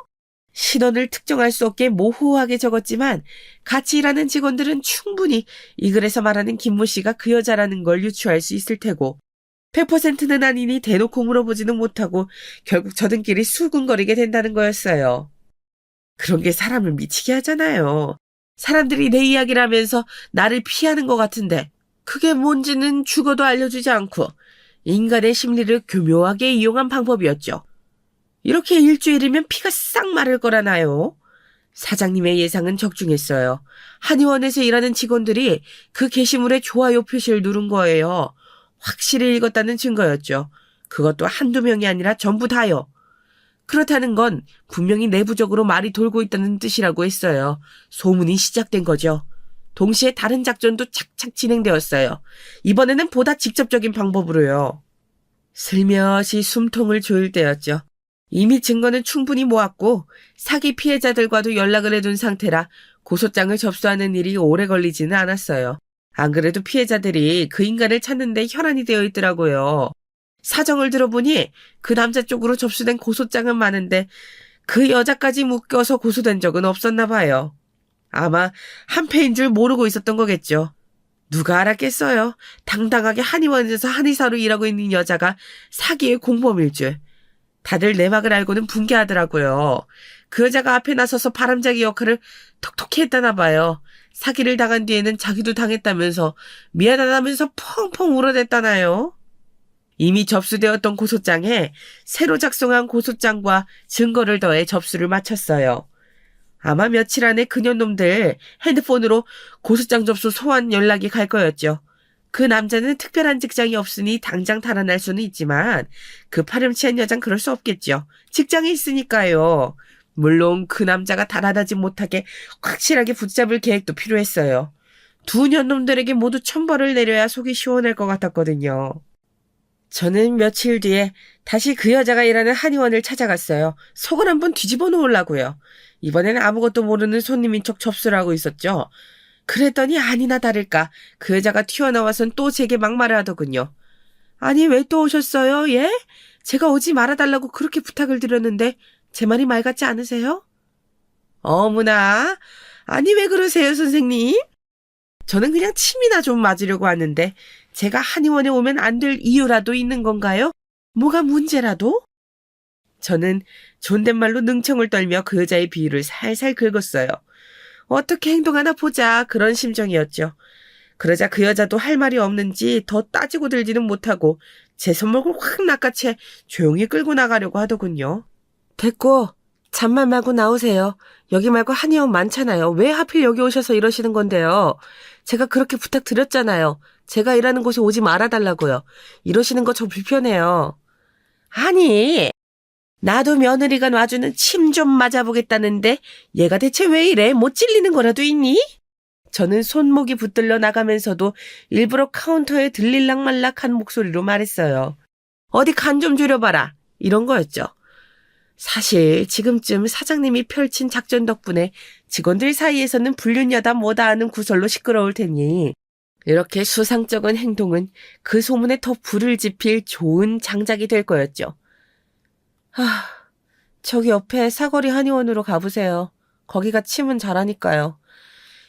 S1: 신원을 특정할 수 없게 모호하게 적었지만 같이 일하는 직원들은 충분히 이 글에서 말하는 김모 씨가 그 여자라는 걸 유추할 수 있을 테고 100%는 아니니 대놓고 물어보지는 못하고 결국 저들끼리 수군거리게 된다는 거였어요. 그런 게 사람을 미치게 하잖아요. 사람들이 내 이야기를 하면서 나를 피하는 것 같은데 그게 뭔지는 죽어도 알려주지 않고 인간의 심리를 교묘하게 이용한 방법이었죠. 이렇게 일주일이면 피가 싹 마를 거라나요? 사장님의 예상은 적중했어요. 한의원에서 일하는 직원들이 그 게시물에 좋아요 표시를 누른 거예요. 확실히 읽었다는 증거였죠. 그것도 한두 명이 아니라 전부 다요. 그렇다는 건 분명히 내부적으로 말이 돌고 있다는 뜻이라고 했어요. 소문이 시작된 거죠. 동시에 다른 작전도 착착 진행되었어요. 이번에는 보다 직접적인 방법으로요. 슬며시 숨통을 조일 때였죠. 이미 증거는 충분히 모았고 사기 피해자들과도 연락을 해둔 상태라 고소장을 접수하는 일이 오래 걸리지는 않았어요. 안 그래도 피해자들이 그 인간을 찾는 데 혈안이 되어 있더라고요. 사정을 들어보니 그 남자 쪽으로 접수된 고소장은 많은데 그 여자까지 묶여서 고소된 적은 없었나 봐요. 아마 한패인 줄 모르고 있었던 거겠죠. 누가 알았겠어요. 당당하게 한의원에서 한의사로 일하고 있는 여자가 사기의 공범일 줄. 다들 내막을 알고는 분개하더라고요. 그 여자가 앞에 나서서 바람잡이 역할을 톡톡히 했다나 봐요. 사기를 당한 뒤에는 자기도 당했다면서 미안하다면서 펑펑 울어댔다나요. 이미 접수되었던 고소장에 새로 작성한 고소장과 증거를 더해 접수를 마쳤어요. 아마 며칠 안에 그년놈들 핸드폰으로 고소장 접수 소환 연락이 갈 거였죠. 그 남자는 특별한 직장이 없으니 당장 달아날 수는 있지만 그 파렴치한 여잔 그럴 수 없겠죠. 직장이 있으니까요. 물론 그 남자가 달아나지 못하게 확실하게 붙잡을 계획도 필요했어요. 두 년놈들에게 모두 천벌을 내려야 속이 시원할 것 같았거든요. 저는 며칠 뒤에 다시 그 여자가 일하는 한의원을 찾아갔어요. 속을 한번 뒤집어 놓으려고요. 이번에는 아무것도 모르는 손님인 척 접수를 하고 있었죠. 그랬더니 아니나 다를까 그 여자가 튀어나와선 또 제게 막말을 하더군요. 아니 왜 또 오셨어요? 예? 제가 오지 말아달라고 그렇게 부탁을 드렸는데 제 말이 말 같지 않으세요? 어머나, 아니 왜 그러세요 선생님? 저는 그냥 침이나 좀 맞으려고 왔는데 제가 한의원에 오면 안 될 이유라도 있는 건가요? 뭐가 문제라도? 저는 존댓말로 능청을 떨며 그 여자의 비위를 살살 긁었어요. 어떻게 행동하나 보자 그런 심정이었죠. 그러자 그 여자도 할 말이 없는지 더 따지고 들지는 못하고 제 손목을 확 낚아채 조용히 끌고 나가려고 하더군요. 됐고 잔말 말고 나오세요. 여기 말고 한의원 많잖아요. 왜 하필 여기 오셔서 이러시는 건데요. 제가 그렇게 부탁드렸잖아요. 제가 일하는 곳에 오지 말아달라고요. 이러시는 거 저 불편해요. 아니, 나도 며느리가 놔주는 침 좀 맞아보겠다는데 얘가 대체 왜 이래? 못 찔리는 거라도 있니? 저는 손목이 붙들려 나가면서도 일부러 카운터에 들릴락말락한 목소리로 말했어요. 어디 간 좀 줄여봐라. 이런 거였죠. 사실 지금쯤 사장님이 펼친 작전 덕분에 직원들 사이에서는 불륜여다 뭐다 하는 구설로 시끄러울 테니 이렇게 수상쩍은 행동은 그 소문에 더 불을 지필 좋은 장작이 될 거였죠. 저기 옆에 사거리 한의원으로 가보세요. 거기가 침은 잘하니까요.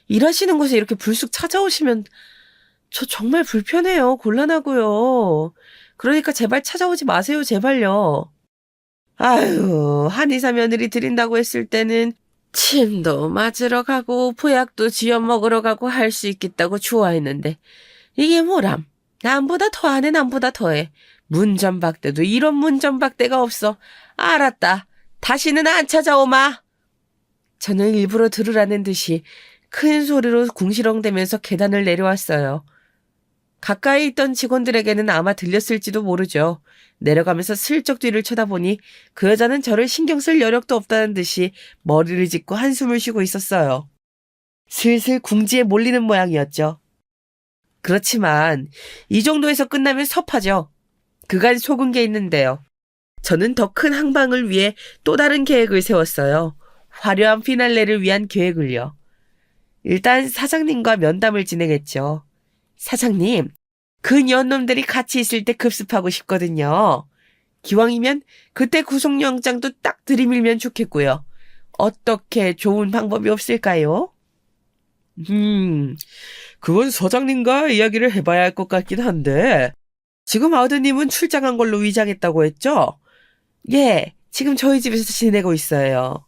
S1: 일하시는 곳에 이렇게 불쑥 찾아오시면 저 정말 불편해요. 곤란하고요. 그러니까 제발 찾아오지 마세요. 제발요. 아유, 한의사 며느리 드린다고 했을 때는 침도 맞으러 가고 보약도 쥐어 먹으러 가고 할 수 있겠다고 좋아했는데 이게 뭐람. 남보다 더하네 남보다 더해. 문전박대도 이런 문전박대가 없어. 알았다. 다시는 안 찾아오마. 저는 일부러 들으라는 듯이 큰 소리로 궁시렁대면서 계단을 내려왔어요. 가까이 있던 직원들에게는 아마 들렸을지도 모르죠. 내려가면서 슬쩍 뒤를 쳐다보니 그 여자는 저를 신경 쓸 여력도 없다는 듯이 머리를 짚고 한숨을 쉬고 있었어요. 슬슬 궁지에 몰리는 모양이었죠. 그렇지만 이 정도에서 끝나면 섭하죠. 그간 속은 게 있는데요. 저는 더 큰 항방을 위해 또 다른 계획을 세웠어요. 화려한 피날레를 위한 계획을요. 일단 사장님과 면담을 진행했죠. 사장님, 그 년놈들이 같이 있을 때 급습하고 싶거든요. 기왕이면 그때 구속영장도 딱 들이밀면 좋겠고요. 어떻게 좋은 방법이 없을까요? 그건 서장님과 이야기를 해봐야 할 것 같긴 한데 지금 아드님은 출장한 걸로 위장했다고 했죠? 예, 지금 저희 집에서 지내고 있어요.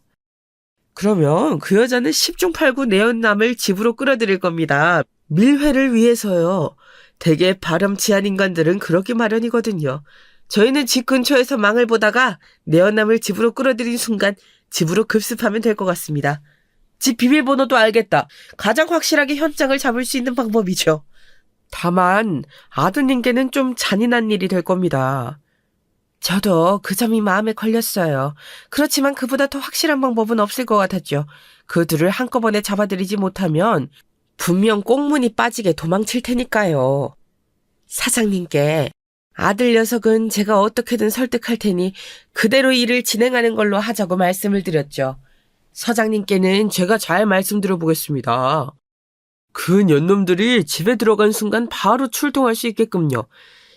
S1: 그러면 그 여자는 10중 8구 내연남을 집으로 끌어들일 겁니다. 밀회를 위해서요. 되게 바람치한 인간들은 그렇게 마련이거든요. 저희는 집 근처에서 망을 보다가 내연남을 집으로 끌어들인 순간 집으로 급습하면 될 것 같습니다. 집 비밀번호도 알겠다. 가장 확실하게 현장을 잡을 수 있는 방법이죠. 다만 아드님께는 좀 잔인한 일이 될 겁니다. 저도 그 점이 마음에 걸렸어요. 그렇지만 그보다 더 확실한 방법은 없을 것 같았죠. 그 둘을 한꺼번에 잡아들이지 못하면 분명 꽁문이 빠지게 도망칠 테니까요. 사장님께 아들 녀석은 제가 어떻게든 설득할 테니 그대로 일을 진행하는 걸로 하자고 말씀을 드렸죠. 서장님께는 제가 잘 말씀드려보겠습니다. 그 년놈들이 집에 들어간 순간 바로 출동할 수 있게끔요.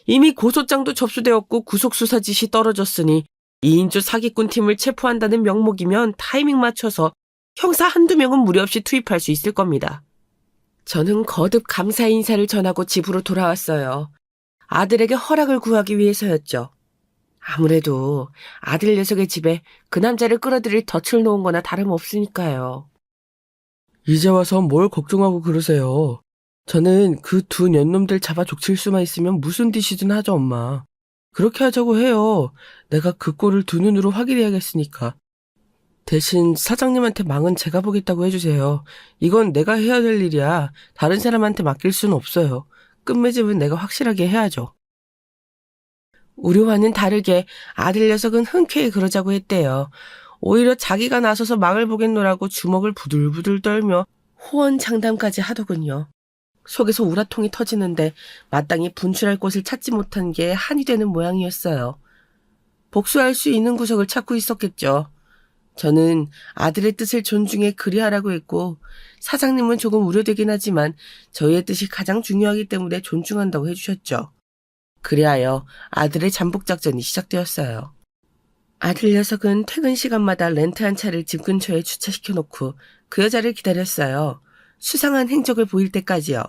S1: 이미 고소장도 접수되었고 구속수사 지시 떨어졌으니 2인조 사기꾼 팀을 체포한다는 명목이면 타이밍 맞춰서 형사 한두 명은 무리 없이 투입할 수 있을 겁니다. 저는 거듭 감사 인사를 전하고 집으로 돌아왔어요. 아들에게 허락을 구하기 위해서였죠. 아무래도 아들 녀석의 집에 그 남자를 끌어들일 덫을 놓은 거나 다름없으니까요. 이제 와서 뭘 걱정하고 그러세요. 저는 그 두 년놈들 잡아 족칠 수만 있으면 무슨 짓이든 하죠, 엄마. 그렇게 하자고 해요. 내가 그 꼴을 두 눈으로 확인해야겠으니까. 대신 사장님한테 망은 제가 보겠다고 해주세요. 이건 내가 해야 될 일이야. 다른 사람한테 맡길 수는 없어요. 끝맺음은 내가 확실하게 해야죠. 우려와는 다르게 아들 녀석은 흔쾌히 그러자고 했대요. 오히려 자기가 나서서 망을 보겠노라고 주먹을 부들부들 떨며 호언장담까지 하더군요. 속에서 우라통이 터지는데 마땅히 분출할 곳을 찾지 못한 게 한이 되는 모양이었어요. 복수할 수 있는 구석을 찾고 있었겠죠. 저는 아들의 뜻을 존중해 그리하라고 했고 사장님은 조금 우려되긴 하지만 저희의 뜻이 가장 중요하기 때문에 존중한다고 해주셨죠. 그리하여 아들의 잠복 작전이 시작되었어요. 아들 녀석은 퇴근 시간마다 렌트한 차를 집 근처에 주차시켜놓고 그 여자를 기다렸어요. 수상한 행적을 보일 때까지요.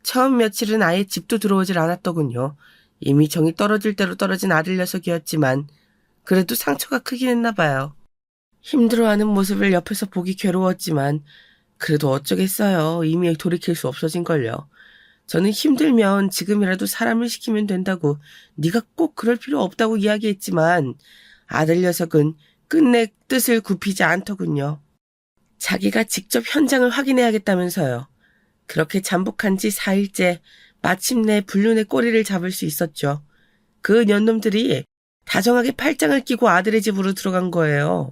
S1: 처음 며칠은 아예 집도 들어오질 않았더군요. 이미 정이 떨어질 대로 떨어진 아들 녀석이었지만 그래도 상처가 크긴 했나 봐요. 힘들어하는 모습을 옆에서 보기 괴로웠지만 그래도 어쩌겠어요. 이미 돌이킬 수 없어진걸요. 저는 힘들면 지금이라도 사람을 시키면 된다고 네가 꼭 그럴 필요 없다고 이야기했지만 아들 녀석은 끝내 뜻을 굽히지 않더군요. 자기가 직접 현장을 확인해야겠다면서요. 그렇게 잠복한 지 4일째 마침내 불륜의 꼬리를 잡을 수 있었죠. 그 년놈들이 다정하게 팔짱을 끼고 아들의 집으로 들어간 거예요.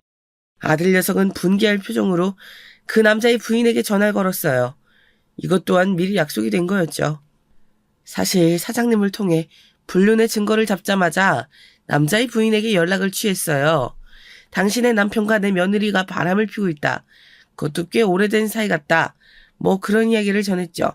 S1: 아들 녀석은 분개할 표정으로 그 남자의 부인에게 전화를 걸었어요. 이것 또한 미리 약속이 된 거였죠. 사실 사장님을 통해 불륜의 증거를 잡자마자 남자의 부인에게 연락을 취했어요. 당신의 남편과 내 며느리가 바람을 피우고 있다. 그것도 꽤 오래된 사이 같다. 뭐 그런 이야기를 전했죠.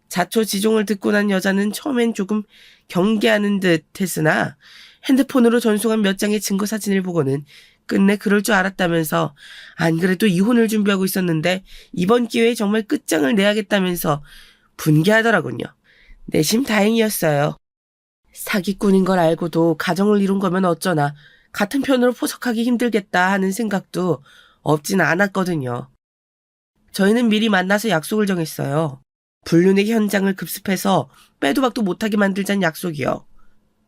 S1: 자초지종을 듣고 난 여자는 처음엔 조금 경계하는 듯 했으나 핸드폰으로 전송한 몇 장의 증거 사진을 보고는 끝내 그럴 줄 알았다면서 안 그래도 이혼을 준비하고 있었는데 이번 기회에 정말 끝장을 내야겠다면서 분개하더라군요. 내심 다행이었어요. 사기꾼인 걸 알고도 가정을 이룬 거면 어쩌나 같은 편으로 포석하기 힘들겠다 하는 생각도 없진 않았거든요. 저희는 미리 만나서 약속을 정했어요. 불륜의 현장을 급습해서 빼도 박도 못하게 만들자는 약속이요.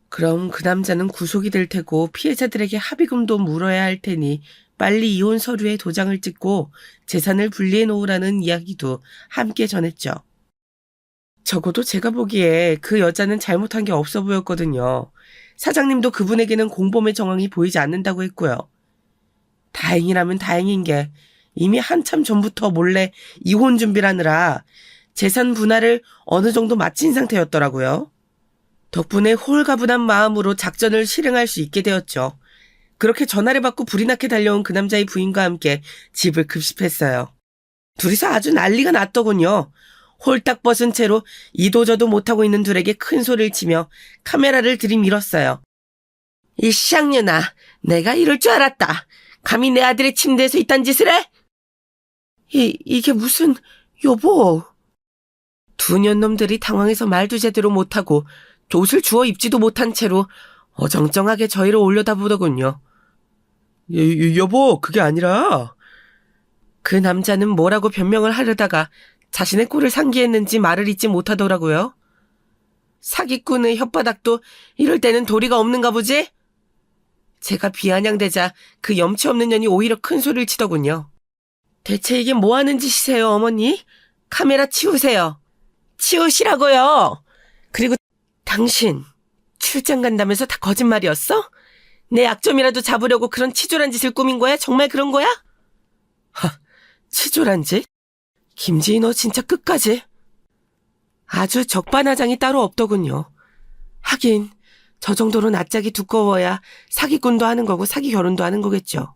S1: 그럼 그 남자는 구속이 될 테고 피해자들에게 합의금도 물어야 할 테니 빨리 이혼 서류에 도장을 찍고 재산을 분리해 놓으라는 이야기도 함께 전했죠. 적어도 제가 보기에 그 여자는 잘못한 게 없어 보였거든요. 사장님도 그분에게는 공범의 정황이 보이지 않는다고 했고요. 다행이라면 다행인 게 이미 한참 전부터 몰래 이혼 준비를 하느라 재산 분할을 어느 정도 마친 상태였더라고요. 덕분에 홀가분한 마음으로 작전을 실행할 수 있게 되었죠. 그렇게 전화를 받고 불이 나게 달려온 그 남자의 부인과 함께 집을 급습했어요. 둘이서 아주 난리가 났더군요. 홀딱 벗은 채로 이도저도 못하고 있는 둘에게 큰 소리를 치며 카메라를 들이밀었어요. 이 쌍년아, 내가 이럴 줄 알았다. 감히 내 아들의 침대에서 이딴 짓을 해? 이게 무슨... 여보... 두 년놈들이 당황해서 말도 제대로 못하고 옷을 주워 입지도 못한 채로 어정쩡하게 저희를 올려다보더군요. 여보, 그게 아니라... 그 남자는 뭐라고 변명을 하려다가 자신의 꼴을 상기했는지 말을 잇지 못하더라고요. 사기꾼의 혓바닥도 이럴 때는 도리가 없는가 보지? 제가 비아냥대자 그 염치 없는 년이 오히려 큰 소리를 치더군요. 대체 이게 뭐 하는 짓이세요, 어머니? 카메라 치우세요. 치우시라고요. 그리고 당신 출장 간다면서 다 거짓말이었어? 내 약점이라도 잡으려고 그런 치졸한 짓을 꾸민 거야? 정말 그런 거야? 치졸한 짓? 김지희 너 진짜 끝까지? 아주 적반하장이 따로 없더군요. 하긴 저 정도로 낯짝이 두꺼워야 사기꾼도 하는 거고 사기 결혼도 하는 거겠죠.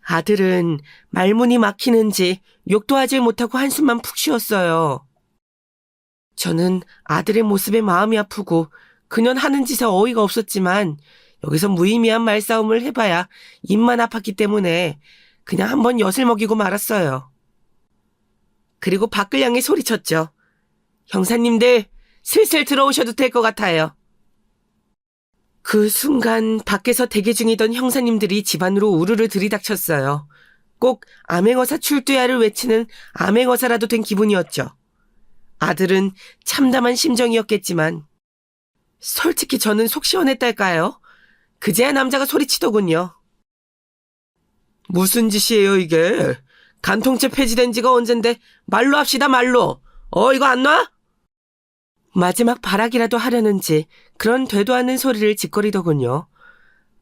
S1: 아들은 말문이 막히는지 욕도 하질 못하고 한숨만 푹 쉬었어요. 저는 아들의 모습에 마음이 아프고 그년 하는 짓에 어이가 없었지만 여기서 무의미한 말싸움을 해봐야 입만 아팠기 때문에 그냥 한번 엿을 먹이고 말았어요. 그리고 밖을 향해 소리쳤죠. 형사님들 슬슬 들어오셔도 될 것 같아요. 그 순간 밖에서 대기 중이던 형사님들이 집 안으로 우르르 들이닥쳤어요. 꼭 암행어사 출두야를 외치는 암행어사라도 된 기분이었죠. 아들은 참담한 심정이었겠지만 솔직히 저는 속 시원했달까요? 그제야 남자가 소리치더군요. 무슨 짓이에요 이게? 간통죄 폐지된 지가 언젠데 말로 합시다 말로. 이거 안 놔? 마지막 발악이라도 하려는지 그런 되도 않는 소리를 짓거리더군요.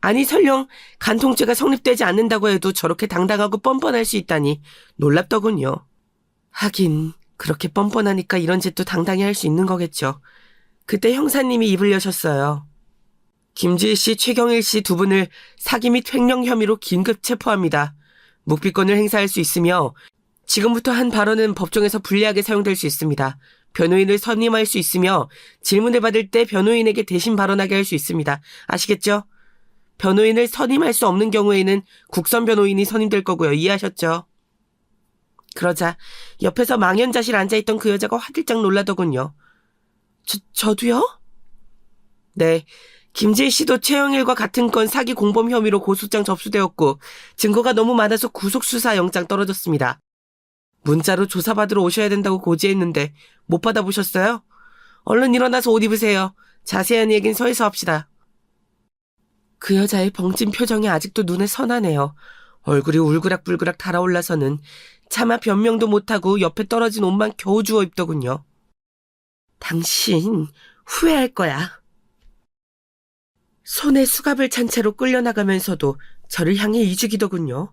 S1: 아니 설령 간통죄가 성립되지 않는다고 해도 저렇게 당당하고 뻔뻔할 수 있다니 놀랍더군요. 하긴 그렇게 뻔뻔하니까 이런 짓도 당당히 할 수 있는 거겠죠. 그때 형사님이 입을 여셨어요. 김지희 씨, 최경일 씨 두 분을 사기 및 횡령 혐의로 긴급 체포합니다. 묵비권을 행사할 수 있으며 지금부터 한 발언은 법정에서 불리하게 사용될 수 있습니다. 변호인을 선임할 수 있으며 질문을 받을 때 변호인에게 대신 발언하게 할 수 있습니다. 아시겠죠? 변호인을 선임할 수 없는 경우에는 국선 변호인이 선임될 거고요. 이해하셨죠? 그러자 옆에서 망연자실 앉아있던 그 여자가 화들짝 놀라더군요. 저도요? 네. 김지희 씨도 최영일과 같은 건 사기 공범 혐의로 고소장 접수되었고 증거가 너무 많아서 구속수사 영장 떨어졌습니다. 문자로 조사받으러 오셔야 된다고 고지했는데 못 받아보셨어요? 얼른 일어나서 옷 입으세요. 자세한 얘기는 서에서 합시다. 그 여자의 벙찐 표정이 아직도 눈에 선하네요. 얼굴이 울그락불그락 달아올라서는 차마 변명도 못하고 옆에 떨어진 옷만 겨우 주워 입더군요. 당신 후회할 거야. 손에 수갑을 찬 채로 끌려나가면서도 저를 향해 이죽이더군요.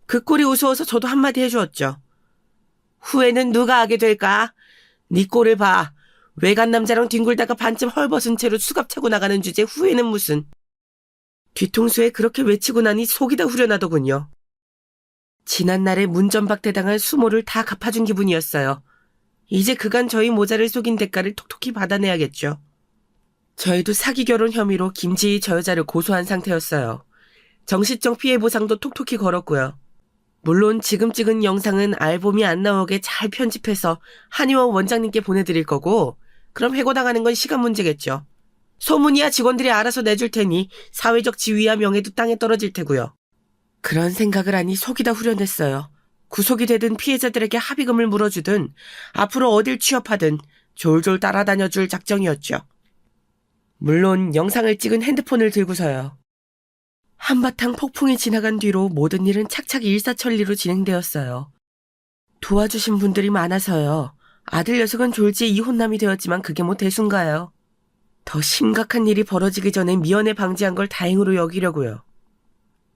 S1: 그 꼴이 우스워서 저도 한마디 해주었죠. 후회는 누가 하게 될까? 네 꼴을 봐. 외간 남자랑 뒹굴다가 반쯤 헐벗은 채로 수갑 차고 나가는 주제에 후회는 무슨. 뒤통수에 그렇게 외치고 나니 속이 다 후련하더군요. 지난날에 문전박대당한 수모를 다 갚아준 기분이었어요. 이제 그간 저희 모자를 속인 대가를 톡톡히 받아내야겠죠. 저희도 사기 결혼 혐의로 김지희 저 여자를 고소한 상태였어요. 정신적 피해 보상도 톡톡히 걸었고요. 물론 지금 찍은 영상은 앨범이 안 나오게 잘 편집해서 한의원 원장님께 보내드릴 거고 그럼 해고당하는 건 시간 문제겠죠. 소문이야 직원들이 알아서 내줄 테니 사회적 지위와 명예도 땅에 떨어질 테고요. 그런 생각을 하니 속이 다 후련했어요. 구속이 되든 피해자들에게 합의금을 물어주든 앞으로 어딜 취업하든 졸졸 따라다녀줄 작정이었죠. 물론 영상을 찍은 핸드폰을 들고서요. 한바탕 폭풍이 지나간 뒤로 모든 일은 착착 일사천리로 진행되었어요. 도와주신 분들이 많아서요. 아들 녀석은 졸지에 이혼남이 되었지만 그게 뭐 대수인가요? 더 심각한 일이 벌어지기 전에 미연에 방지한 걸 다행으로 여기려고요.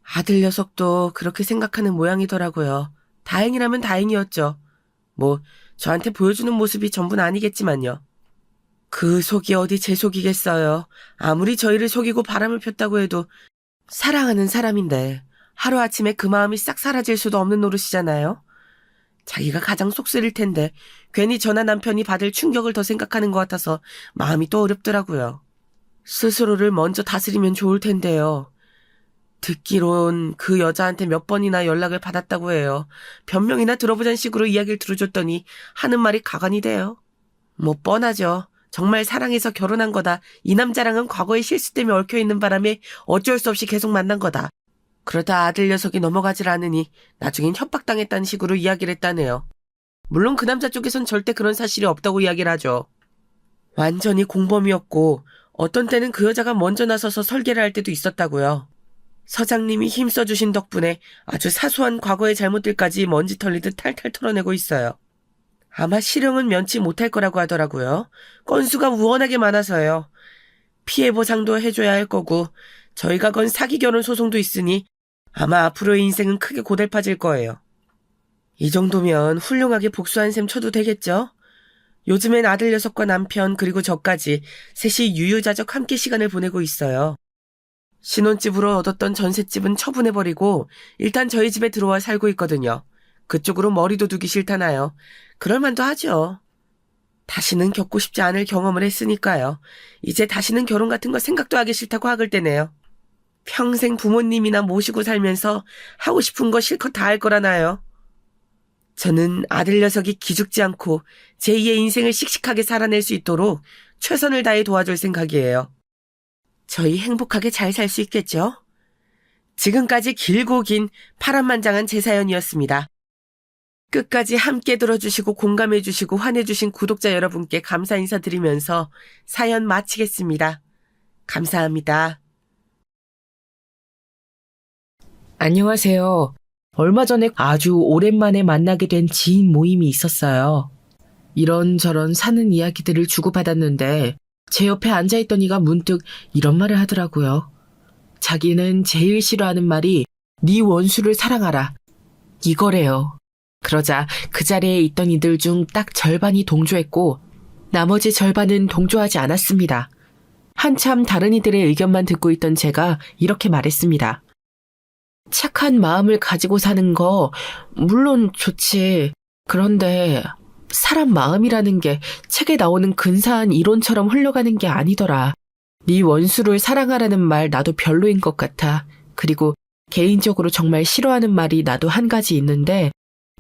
S1: 아들 녀석도 그렇게 생각하는 모양이더라고요. 다행이라면 다행이었죠. 뭐 저한테 보여주는 모습이 전부는 아니겠지만요. 그 속이 어디 제 속이겠어요. 아무리 저희를 속이고 바람을 폈다고 해도 사랑하는 사람인데 하루아침에 그 마음이 싹 사라질 수도 없는 노릇이잖아요. 자기가 가장 속 쓰릴 텐데 괜히 저나 남편이 받을 충격을 더 생각하는 것 같아서 마음이 또 어렵더라고요. 스스로를 먼저 다스리면 좋을 텐데요. 듣기론 그 여자한테 몇 번이나 연락을 받았다고 해요. 변명이나 들어보자는 식으로 이야기를 들어줬더니 하는 말이 가관이 돼요. 뭐 뻔하죠. 정말 사랑해서 결혼한 거다. 이 남자랑은 과거의 실수 때문에 얽혀있는 바람에 어쩔 수 없이 계속 만난 거다. 그러다 아들 녀석이 넘어가질 않으니 나중엔 협박당했다는 식으로 이야기를 했다네요. 물론 그 남자 쪽에선 절대 그런 사실이 없다고 이야기를 하죠. 완전히 공범이었고 어떤 때는 그 여자가 먼저 나서서 설계를 할 때도 있었다고요. 서장님이 힘써주신 덕분에 아주 사소한 과거의 잘못들까지 먼지 털리듯 탈탈 털어내고 있어요. 아마 실형은 면치 못할 거라고 하더라고요. 건수가 우원하게 많아서요. 피해 보상도 해줘야 할 거고 저희가 건 사기 결혼 소송도 있으니 아마 앞으로의 인생은 크게 고달파질 거예요. 이 정도면 훌륭하게 복수한 셈 쳐도 되겠죠? 요즘엔 아들 녀석과 남편 그리고 저까지 셋이 유유자적 함께 시간을 보내고 있어요. 신혼집으로 얻었던 전셋집은 처분해버리고 일단 저희 집에 들어와 살고 있거든요. 그쪽으로 머리도 두기 싫다나요. 그럴만도 하죠. 다시는 겪고 싶지 않을 경험을 했으니까요. 이제 다시는 결혼 같은 거 생각도 하기 싫다고 학을 때네요. 평생 부모님이나 모시고 살면서 하고 싶은 거 실컷 다 할 거라나요. 저는 아들 녀석이 기죽지 않고 제2의 인생을 씩씩하게 살아낼 수 있도록 최선을 다해 도와줄 생각이에요. 저희 행복하게 잘 살 수 있겠죠? 지금까지 길고 긴 파란만장한 제 사연이었습니다. 끝까지 함께 들어주시고 공감해주시고 환해주신 구독자 여러분께 감사 인사드리면서 사연 마치겠습니다. 감사합니다. 안녕하세요. 얼마 전에 아주 오랜만에 만나게 된 지인 모임이 있었어요. 이런저런 사는 이야기들을 주고받았는데 제 옆에 앉아있던 이가 문득 이런 말을 하더라고요. 자기는 제일 싫어하는 말이 네 원수를 사랑하라. 이거래요. 그러자 그 자리에 있던 이들 중 딱 절반이 동조했고 나머지 절반은 동조하지 않았습니다. 한참 다른 이들의 의견만 듣고 있던 제가 이렇게 말했습니다. 착한 마음을 가지고 사는 거 물론 좋지. 그런데 사람 마음이라는 게 책에 나오는 근사한 이론처럼 흘러가는 게 아니더라. 네 원수를 사랑하라는 말 나도 별로인 것 같아. 그리고 개인적으로 정말 싫어하는 말이 나도 한 가지 있는데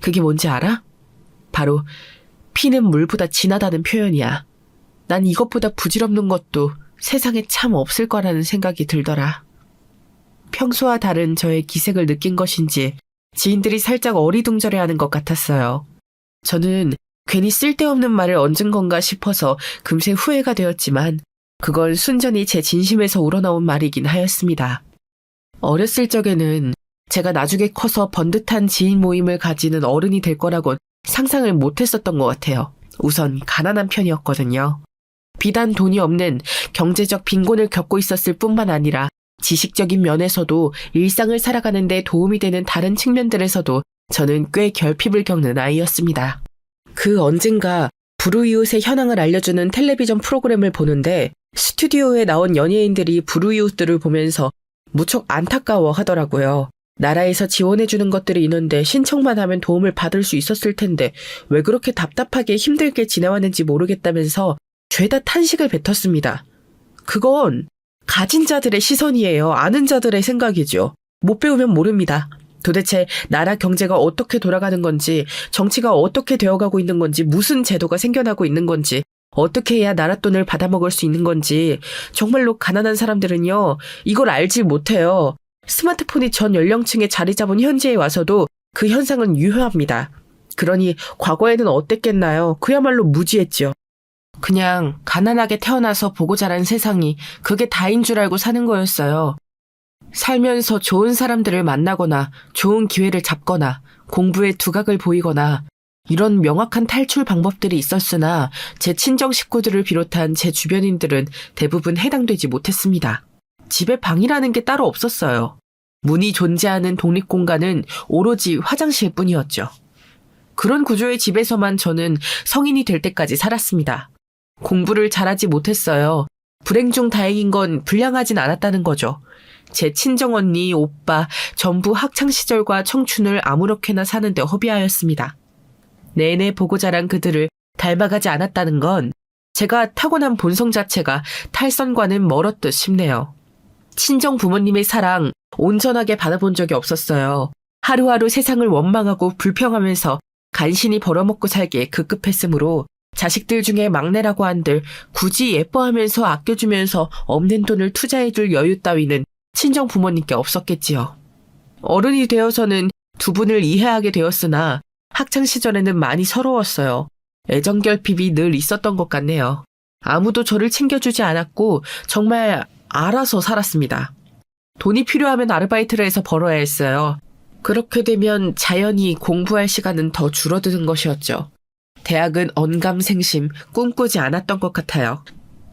S1: 그게 뭔지 알아? 바로 피는 물보다 진하다는 표현이야. 난 이것보다 부질없는 것도 세상에 참 없을 거라는 생각이 들더라. 평소와 다른 저의 기색을 느낀 것인지 지인들이 살짝 어리둥절해하는 것 같았어요. 저는 괜히 쓸데없는 말을 얹은 건가 싶어서 금세 후회가 되었지만 그건 순전히 제 진심에서 우러나온 말이긴 하였습니다. 어렸을 적에는 제가 나중에 커서 번듯한 지인 모임을 가지는 어른이 될 거라곤 상상을 못했었던 것 같아요. 우선 가난한 편이었거든요. 비단 돈이 없는 경제적 빈곤을 겪고 있었을 뿐만 아니라 지식적인 면에서도 일상을 살아가는 데 도움이 되는 다른 측면들에서도 저는 꽤 결핍을 겪는 아이였습니다. 그 언젠가 불우이웃의 현황을 알려주는 텔레비전 프로그램을 보는데 스튜디오에 나온 연예인들이 불우이웃들을 보면서 무척 안타까워 하더라고요. 나라에서 지원해주는 것들이 있는데 신청만 하면 도움을 받을 수 있었을 텐데 왜 그렇게 답답하게 힘들게 지내왔는지 모르겠다면서 죄다 탄식을 뱉었습니다. 그건 가진 자들의 시선이에요. 아는 자들의 생각이죠. 못 배우면 모릅니다. 도대체 나라 경제가 어떻게 돌아가는 건지, 정치가 어떻게 되어가고 있는 건지, 무슨 제도가 생겨나고 있는 건지, 어떻게 해야 나라 돈을 받아먹을 수 있는 건지 정말로 가난한 사람들은요. 이걸 알지 못해요. 스마트폰이 전 연령층에 자리 잡은 현재에 와서도 그 현상은 유효합니다. 그러니 과거에는 어땠겠나요? 그야말로 무지했죠. 그냥 가난하게 태어나서 보고 자란 세상이 그게 다인 줄 알고 사는 거였어요. 살면서 좋은 사람들을 만나거나 좋은 기회를 잡거나 공부에 두각을 보이거나 이런 명확한 탈출 방법들이 있었으나 제 친정 식구들을 비롯한 제 주변인들은 대부분 해당되지 못했습니다. 집에 방이라는 게 따로 없었어요. 문이 존재하는 독립공간은 오로지 화장실 뿐이었죠. 그런 구조의 집에서만 저는 성인이 될 때까지 살았습니다. 공부를 잘하지 못했어요. 불행 중 다행인 건 불량하진 않았다는 거죠. 제 친정언니, 오빠 전부 학창시절과 청춘을 아무렇게나 사는데 허비하였습니다. 내내 보고 자란 그들을 닮아가지 않았다는 건 제가 타고난 본성 자체가 탈선과는 멀었듯 싶네요. 친정 부모님의 사랑 온전하게 받아본 적이 없었어요. 하루하루 세상을 원망하고 불평하면서 간신히 벌어먹고 살기에 급급했으므로 자식들 중에 막내라고 한들 굳이 예뻐하면서 아껴주면서 없는 돈을 투자해줄 여유 따위는 친정 부모님께 없었겠지요. 어른이 되어서는 두 분을 이해하게 되었으나 학창시절에는 많이 서러웠어요. 애정결핍이 늘 있었던 것 같네요. 아무도 저를 챙겨주지 않았고 정말 알아서 살았습니다. 돈이 필요하면 아르바이트를 해서 벌어야 했어요. 그렇게 되면 자연히 공부할 시간은 더 줄어드는 것이었죠. 대학은 언감생심 꿈꾸지 않았던 것 같아요.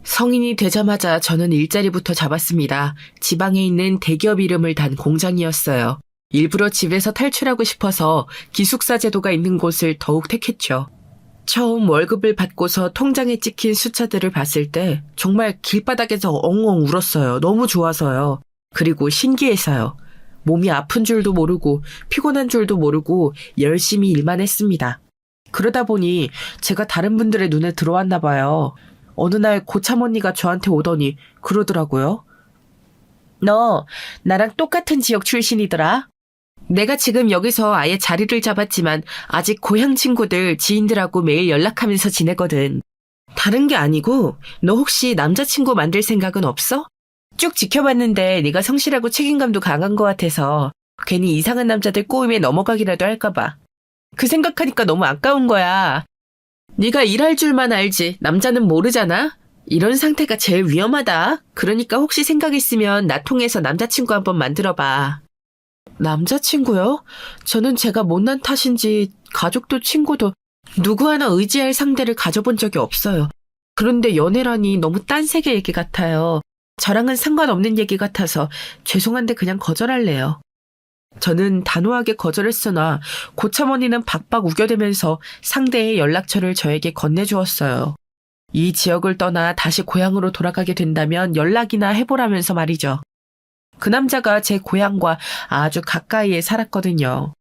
S1: 성인이 되자마자 저는 일자리부터 잡았습니다. 지방에 있는 대기업 이름을 단 공장이었어요. 일부러 집에서 탈출하고 싶어서 기숙사 제도가 있는 곳을 더욱 택했죠. 처음 월급을 받고서 통장에 찍힌 숫자들을 봤을 때 정말 길바닥에서 엉엉 울었어요. 너무 좋아서요. 그리고 신기해서요. 몸이 아픈 줄도 모르고 피곤한 줄도 모르고 열심히 일만 했습니다. 그러다 보니 제가 다른 분들의 눈에 들어왔나 봐요. 어느 날 고참 언니가 저한테 오더니 그러더라고요. 너 나랑 똑같은 지역 출신이더라. 내가 지금 여기서 아예 자리를 잡았지만 아직 고향 친구들, 지인들하고 매일 연락하면서 지내거든. 다른 게 아니고 너 혹시 남자친구 만들 생각은 없어? 쭉 지켜봤는데 네가 성실하고 책임감도 강한 것 같아서 괜히 이상한 남자들 꼬임에 넘어가기라도 할까봐. 그 생각하니까 너무 아까운 거야. 네가 일할 줄만 알지 남자는 모르잖아? 이런 상태가 제일 위험하다. 그러니까 혹시 생각 있으면 나 통해서 남자친구 한번 만들어봐. 남자친구요? 저는 제가 못난 탓인지 가족도 친구도 누구 하나 의지할 상대를 가져본 적이 없어요. 그런데 연애라니 너무 딴세계 얘기 같아요. 저랑은 상관없는 얘기 같아서 죄송한데 그냥 거절할래요. 저는 단호하게 거절했으나 고참언니는 박박 우겨대면서 상대의 연락처를 저에게 건네주었어요. 이 지역을 떠나 다시 고향으로 돌아가게 된다면 연락이나 해보라면서 말이죠. 그 남자가 제 고향과 아주 가까이에 살았거든요.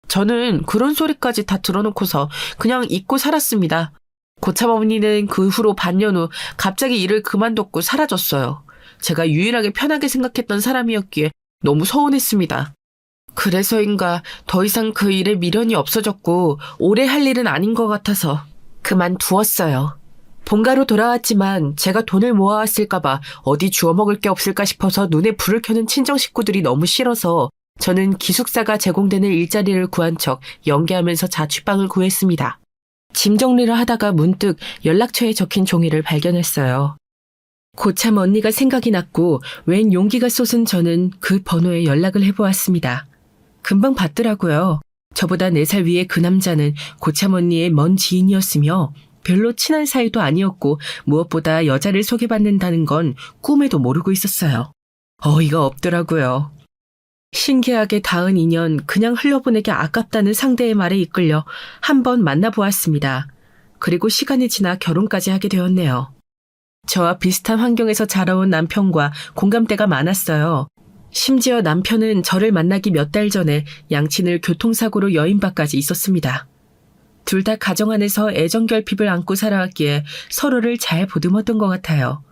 S1: 저는 그런 소리까지 다 들어놓고서 그냥 잊고 살았습니다. 고참어머니는 그 후로 반년 후 갑자기 일을 그만뒀고 사라졌어요. 제가 유일하게 편하게 생각했던 사람이었기에 너무 서운했습니다. 그래서인가 더 이상 그 일에 미련이 없어졌고 오래 할 일은 아닌 것 같아서 그만두었어요. 본가로 돌아왔지만 제가 돈을 모아왔을까봐 어디 주워 먹을 게 없을까 싶어서 눈에 불을 켜는 친정 식구들이 너무 싫어서 저는 기숙사가 제공되는 일자리를 구한 척 연기하면서 자취방을 구했습니다. 짐 정리를 하다가 문득 연락처에 적힌 종이를 발견했어요. 고참 언니가 생각이 났고 웬 용기가 솟은 저는 그 번호에 연락을 해보았습니다. 금방 받더라고요. 저보다 4살 위의 그 남자는 고참 언니의 먼 지인이었으며 별로 친한 사이도 아니었고 무엇보다 여자를 소개받는다는 건 꿈에도 모르고 있었어요. 어이가 없더라고요. 신기하게 닿은 인연 그냥 흘려보내기 아깝다는 상대의 말에 이끌려 한번 만나보았습니다. 그리고 시간이 지나 결혼까지 하게 되었네요. 저와 비슷한 환경에서 자라온 남편과 공감대가 많았어요. 심지어 남편은 저를 만나기 몇 달 전에 양친을 교통사고로 여인바까지 있었습니다. 둘 다 가정 안에서 애정결핍을 안고 살아왔기에 서로를 잘 보듬었던 것 같아요.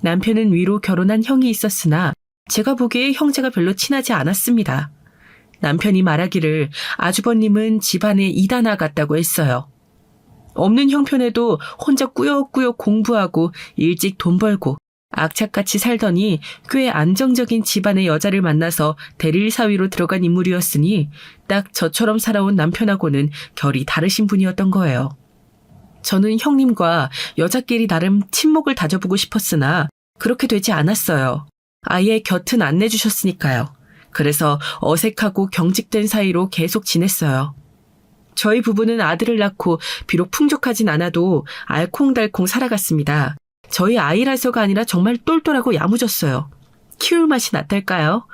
S1: 남편은 위로 결혼한 형이 있었으나 제가 보기에 형제가 별로 친하지 않았습니다. 남편이 말하기를 아주버님은 집안의 이단아 같다고 했어요. 없는 형편에도 혼자 꾸역꾸역 공부하고 일찍 돈 벌고 악착같이 살더니 꽤 안정적인 집안의 여자를 만나서 대릴 사위로 들어간 인물이었으니 딱 저처럼 살아온 남편하고는 결이 다르신 분이었던 거예요. 저는 형님과 여자끼리 나름 친목을 다져보고 싶었으나 그렇게 되지 않았어요. 아예 곁은 안 내주셨으니까요. 그래서 어색하고 경직된 사이로 계속 지냈어요. 저희 부부는 아들을 낳고 비록 풍족하진 않아도 알콩달콩 살아갔습니다. 저희 아이라서가 아니라 정말 똘똘하고 야무졌어요. 키울 맛이 낫달까요?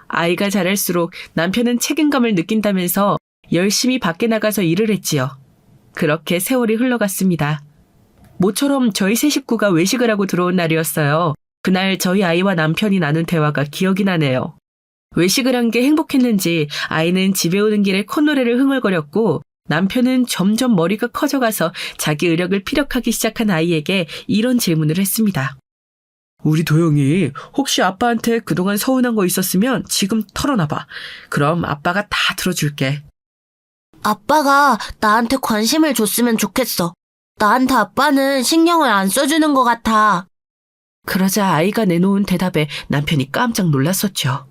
S1: 아이가 자랄수록 남편은 책임감을 느낀다면서 열심히 밖에 나가서 일을 했지요. 그렇게 세월이 흘러갔습니다. 모처럼 저희 세 식구가 외식을 하고 들어온 날이었어요. 그날 저희 아이와 남편이 나눈 대화가 기억이 나네요. 외식을 한 게 행복했는지 아이는 집에 오는 길에 콧노래를 흥얼거렸고 남편은 점점 머리가 커져가서 자기 의력을 피력하기 시작한 아이에게 이런 질문을 했습니다. 우리 도영이 혹시 아빠한테 그동안 서운한 거 있었으면 지금 털어놔봐. 그럼 아빠가 다 들어줄게.
S2: 아빠가 나한테 관심을 줬으면 좋겠어. 나한테 아빠는 신경을 안 써주는 것 같아.
S1: 그러자 아이가 내놓은 대답에 남편이 깜짝 놀랐었죠.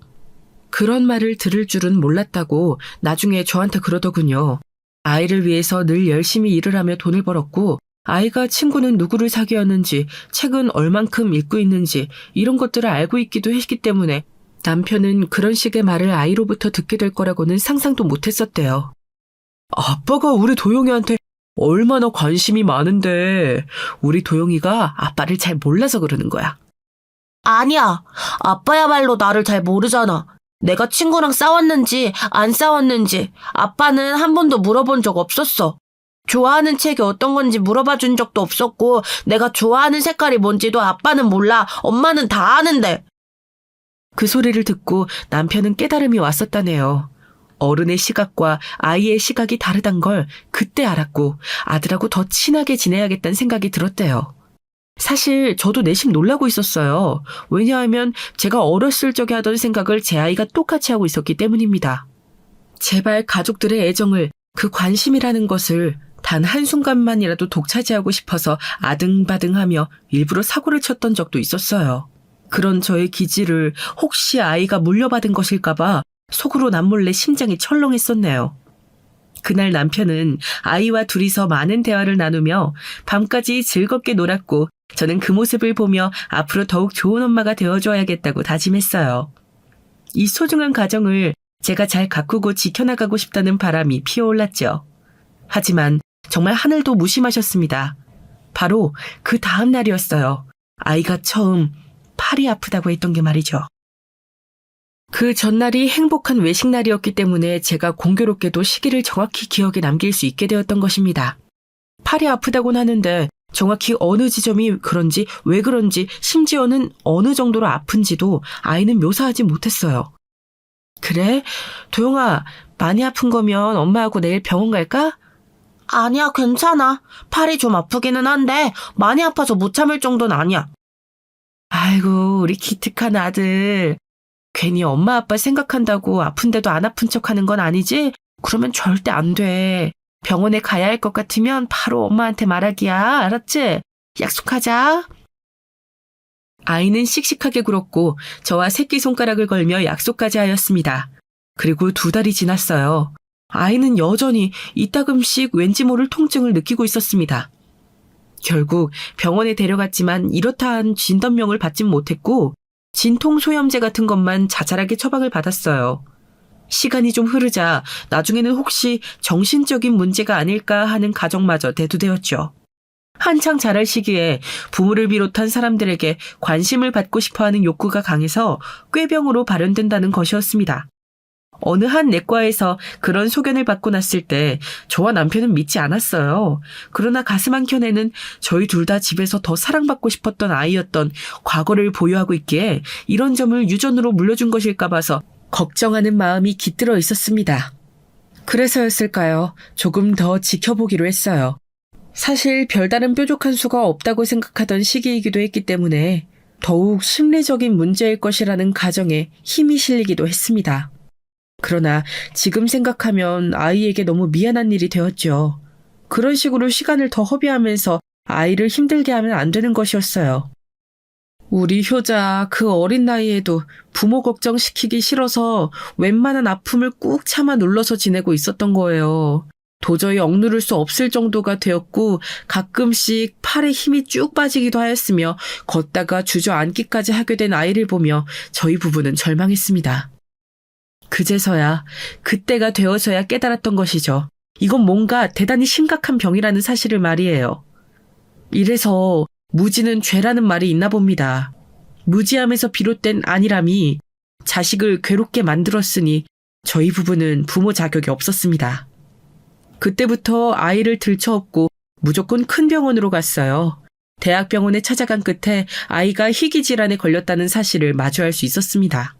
S1: 그런 말을 들을 줄은 몰랐다고 나중에 저한테 그러더군요. 아이를 위해서 늘 열심히 일을 하며 돈을 벌었고 아이가 친구는 누구를 사귀었는지 책은 얼만큼 읽고 있는지 이런 것들을 알고 있기도 했기 때문에 남편은 그런 식의 말을 아이로부터 듣게 될 거라고는 상상도 못했었대요. 아빠가 우리 도영이한테 얼마나 관심이 많은데 우리 도영이가 아빠를 잘 몰라서 그러는 거야.
S2: 아니야. 아빠야말로 나를 잘 모르잖아. 내가 친구랑 싸웠는지 안 싸웠는지 아빠는 한 번도 물어본 적 없었어. 좋아하는 책이 어떤 건지 물어봐 준 적도 없었고, 내가 좋아하는 색깔이 뭔지도 아빠는 몰라. 엄마는 다 아는데.
S1: 그 소리를 듣고 남편은 깨달음이 왔었다네요. 어른의 시각과 아이의 시각이 다르단 걸 그때 알았고 아들하고 더 친하게 지내야겠다는 생각이 들었대요. 사실 저도 내심 놀라고 있었어요. 왜냐하면 제가 어렸을 적에 하던 생각을 제 아이가 똑같이 하고 있었기 때문입니다. 제발 가족들의 애정을, 그 관심이라는 것을 단 한순간만이라도 독차지하고 싶어서 아등바등하며 일부러 사고를 쳤던 적도 있었어요. 그런 저의 기질을 혹시 아이가 물려받은 것일까봐 속으로 남몰래 심장이 철렁했었네요. 그날 남편은 아이와 둘이서 많은 대화를 나누며 밤까지 즐겁게 놀았고 저는 그 모습을 보며 앞으로 더욱 좋은 엄마가 되어줘야겠다고 다짐했어요. 이 소중한 가정을 제가 잘 가꾸고 지켜나가고 싶다는 바람이 피어올랐죠. 하지만 정말 하늘도 무심하셨습니다. 바로 그 다음 날이었어요. 아이가 처음 팔이 아프다고 했던 게 말이죠. 그 전날이 행복한 외식 날이었기 때문에 제가 공교롭게도 시기를 정확히 기억에 남길 수 있게 되었던 것입니다. 팔이 아프다고는 하는데 정확히 어느 지점이 그런지 왜 그런지 심지어는 어느 정도로 아픈지도 아이는 묘사하지 못했어요. 그래? 도영아, 많이 아픈 거면 엄마하고 내일 병원 갈까?
S2: 아니야, 괜찮아. 팔이 좀 아프기는 한데 많이 아파서 못 참을 정도는 아니야.
S1: 아이고, 우리 기특한 아들. 괜히 엄마 아빠 생각한다고 아픈데도 안 아픈 척하는 건 아니지? 그러면 절대 안 돼. 병원에 가야 할 것 같으면 바로 엄마한테 말하기야. 알았지? 약속하자. 아이는 씩씩하게 굴었고 저와 새끼손가락을 걸며 약속까지 하였습니다. 그리고 2달이 지났어요. 아이는 여전히 이따금씩 왠지 모를 통증을 느끼고 있었습니다. 결국 병원에 데려갔지만 이렇다 한 진단명을 받진 못했고 진통소염제 같은 것만 자잘하게 처방을 받았어요. 시간이 좀 흐르자 나중에는 혹시 정신적인 문제가 아닐까 하는 가정마저 대두되었죠. 한창 자랄 시기에 부모를 비롯한 사람들에게 관심을 받고 싶어하는 욕구가 강해서 꾀병으로 발현된다는 것이었습니다. 어느 한 내과에서 그런 소견을 받고 났을 때 저와 남편은 믿지 않았어요. 그러나 가슴 한켠에는 저희 둘 다 집에서 더 사랑받고 싶었던 아이였던 과거를 보유하고 있기에 이런 점을 유전으로 물려준 것일까 봐서 걱정하는 마음이 깃들어 있었습니다. 그래서였을까요? 조금 더 지켜보기로 했어요. 사실 별다른 뾰족한 수가 없다고 생각하던 시기이기도 했기 때문에 더욱 심리적인 문제일 것이라는 가정에 힘이 실리기도 했습니다. 그러나 지금 생각하면 아이에게 너무 미안한 일이 되었죠. 그런 식으로 시간을 더 허비하면서 아이를 힘들게 하면 안 되는 것이었어요. 우리 효자 그 어린 나이에도 부모 걱정시키기 싫어서 웬만한 아픔을 꾹 참아 눌러서 지내고 있었던 거예요. 도저히 억누를 수 없을 정도가 되었고 가끔씩 팔에 힘이 쭉 빠지기도 하였으며 걷다가 주저앉기까지 하게 된 아이를 보며 저희 부부는 절망했습니다. 그제서야, 그때가 되어서야 깨달았던 것이죠. 이건 뭔가 대단히 심각한 병이라는 사실을 말이에요. 이래서 무지는 죄라는 말이 있나 봅니다. 무지함에서 비롯된 안일함이 자식을 괴롭게 만들었으니 저희 부부는 부모 자격이 없었습니다. 그때부터 아이를 들쳐업고 무조건 큰 병원으로 갔어요. 대학병원에 찾아간 끝에 아이가 희귀질환에 걸렸다는 사실을 마주할 수 있었습니다.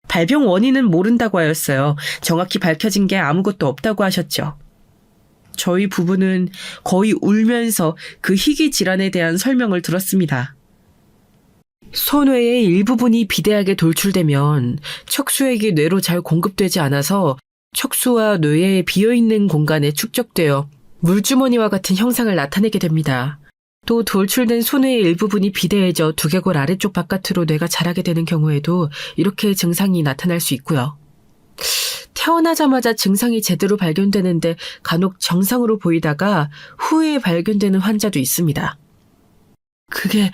S1: 발병 원인은 모른다고 하였어요. 정확히 밝혀진 게 아무것도 없다고 하셨죠. 저희 부부는 거의 울면서 그 희귀 질환에 대한 설명을 들었습니다. 손뇌의 일부분이 비대하게 돌출되면 척수액이 뇌로 잘 공급되지 않아서 척수와 뇌의 비어있는 공간에 축적되어 물주머니와 같은 형상을 나타내게 됩니다. 또 돌출된 손의 일부분이 비대해져 두개골 아래쪽 바깥으로 뇌가 자라게 되는 경우에도 이렇게 증상이 나타날 수 있고요. 태어나자마자 증상이 제대로 발견되는데 간혹 정상으로 보이다가 후에 발견되는 환자도 있습니다. 그게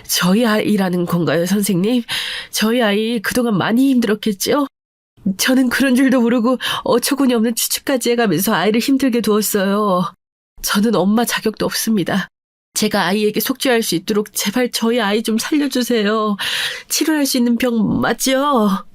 S1: 저희 아이라는 건가요, 선생님? 저희 아이 그동안 많이 힘들었겠죠? 저는 그런 줄도 모르고 어처구니 없는 추측까지 해가면서 아이를 힘들게 두었어요. 저는 엄마 자격도 없습니다. 제가 아이에게 속죄할 수 있도록 제발 저희 아이 좀 살려주세요. 치료할 수 있는 병 맞죠?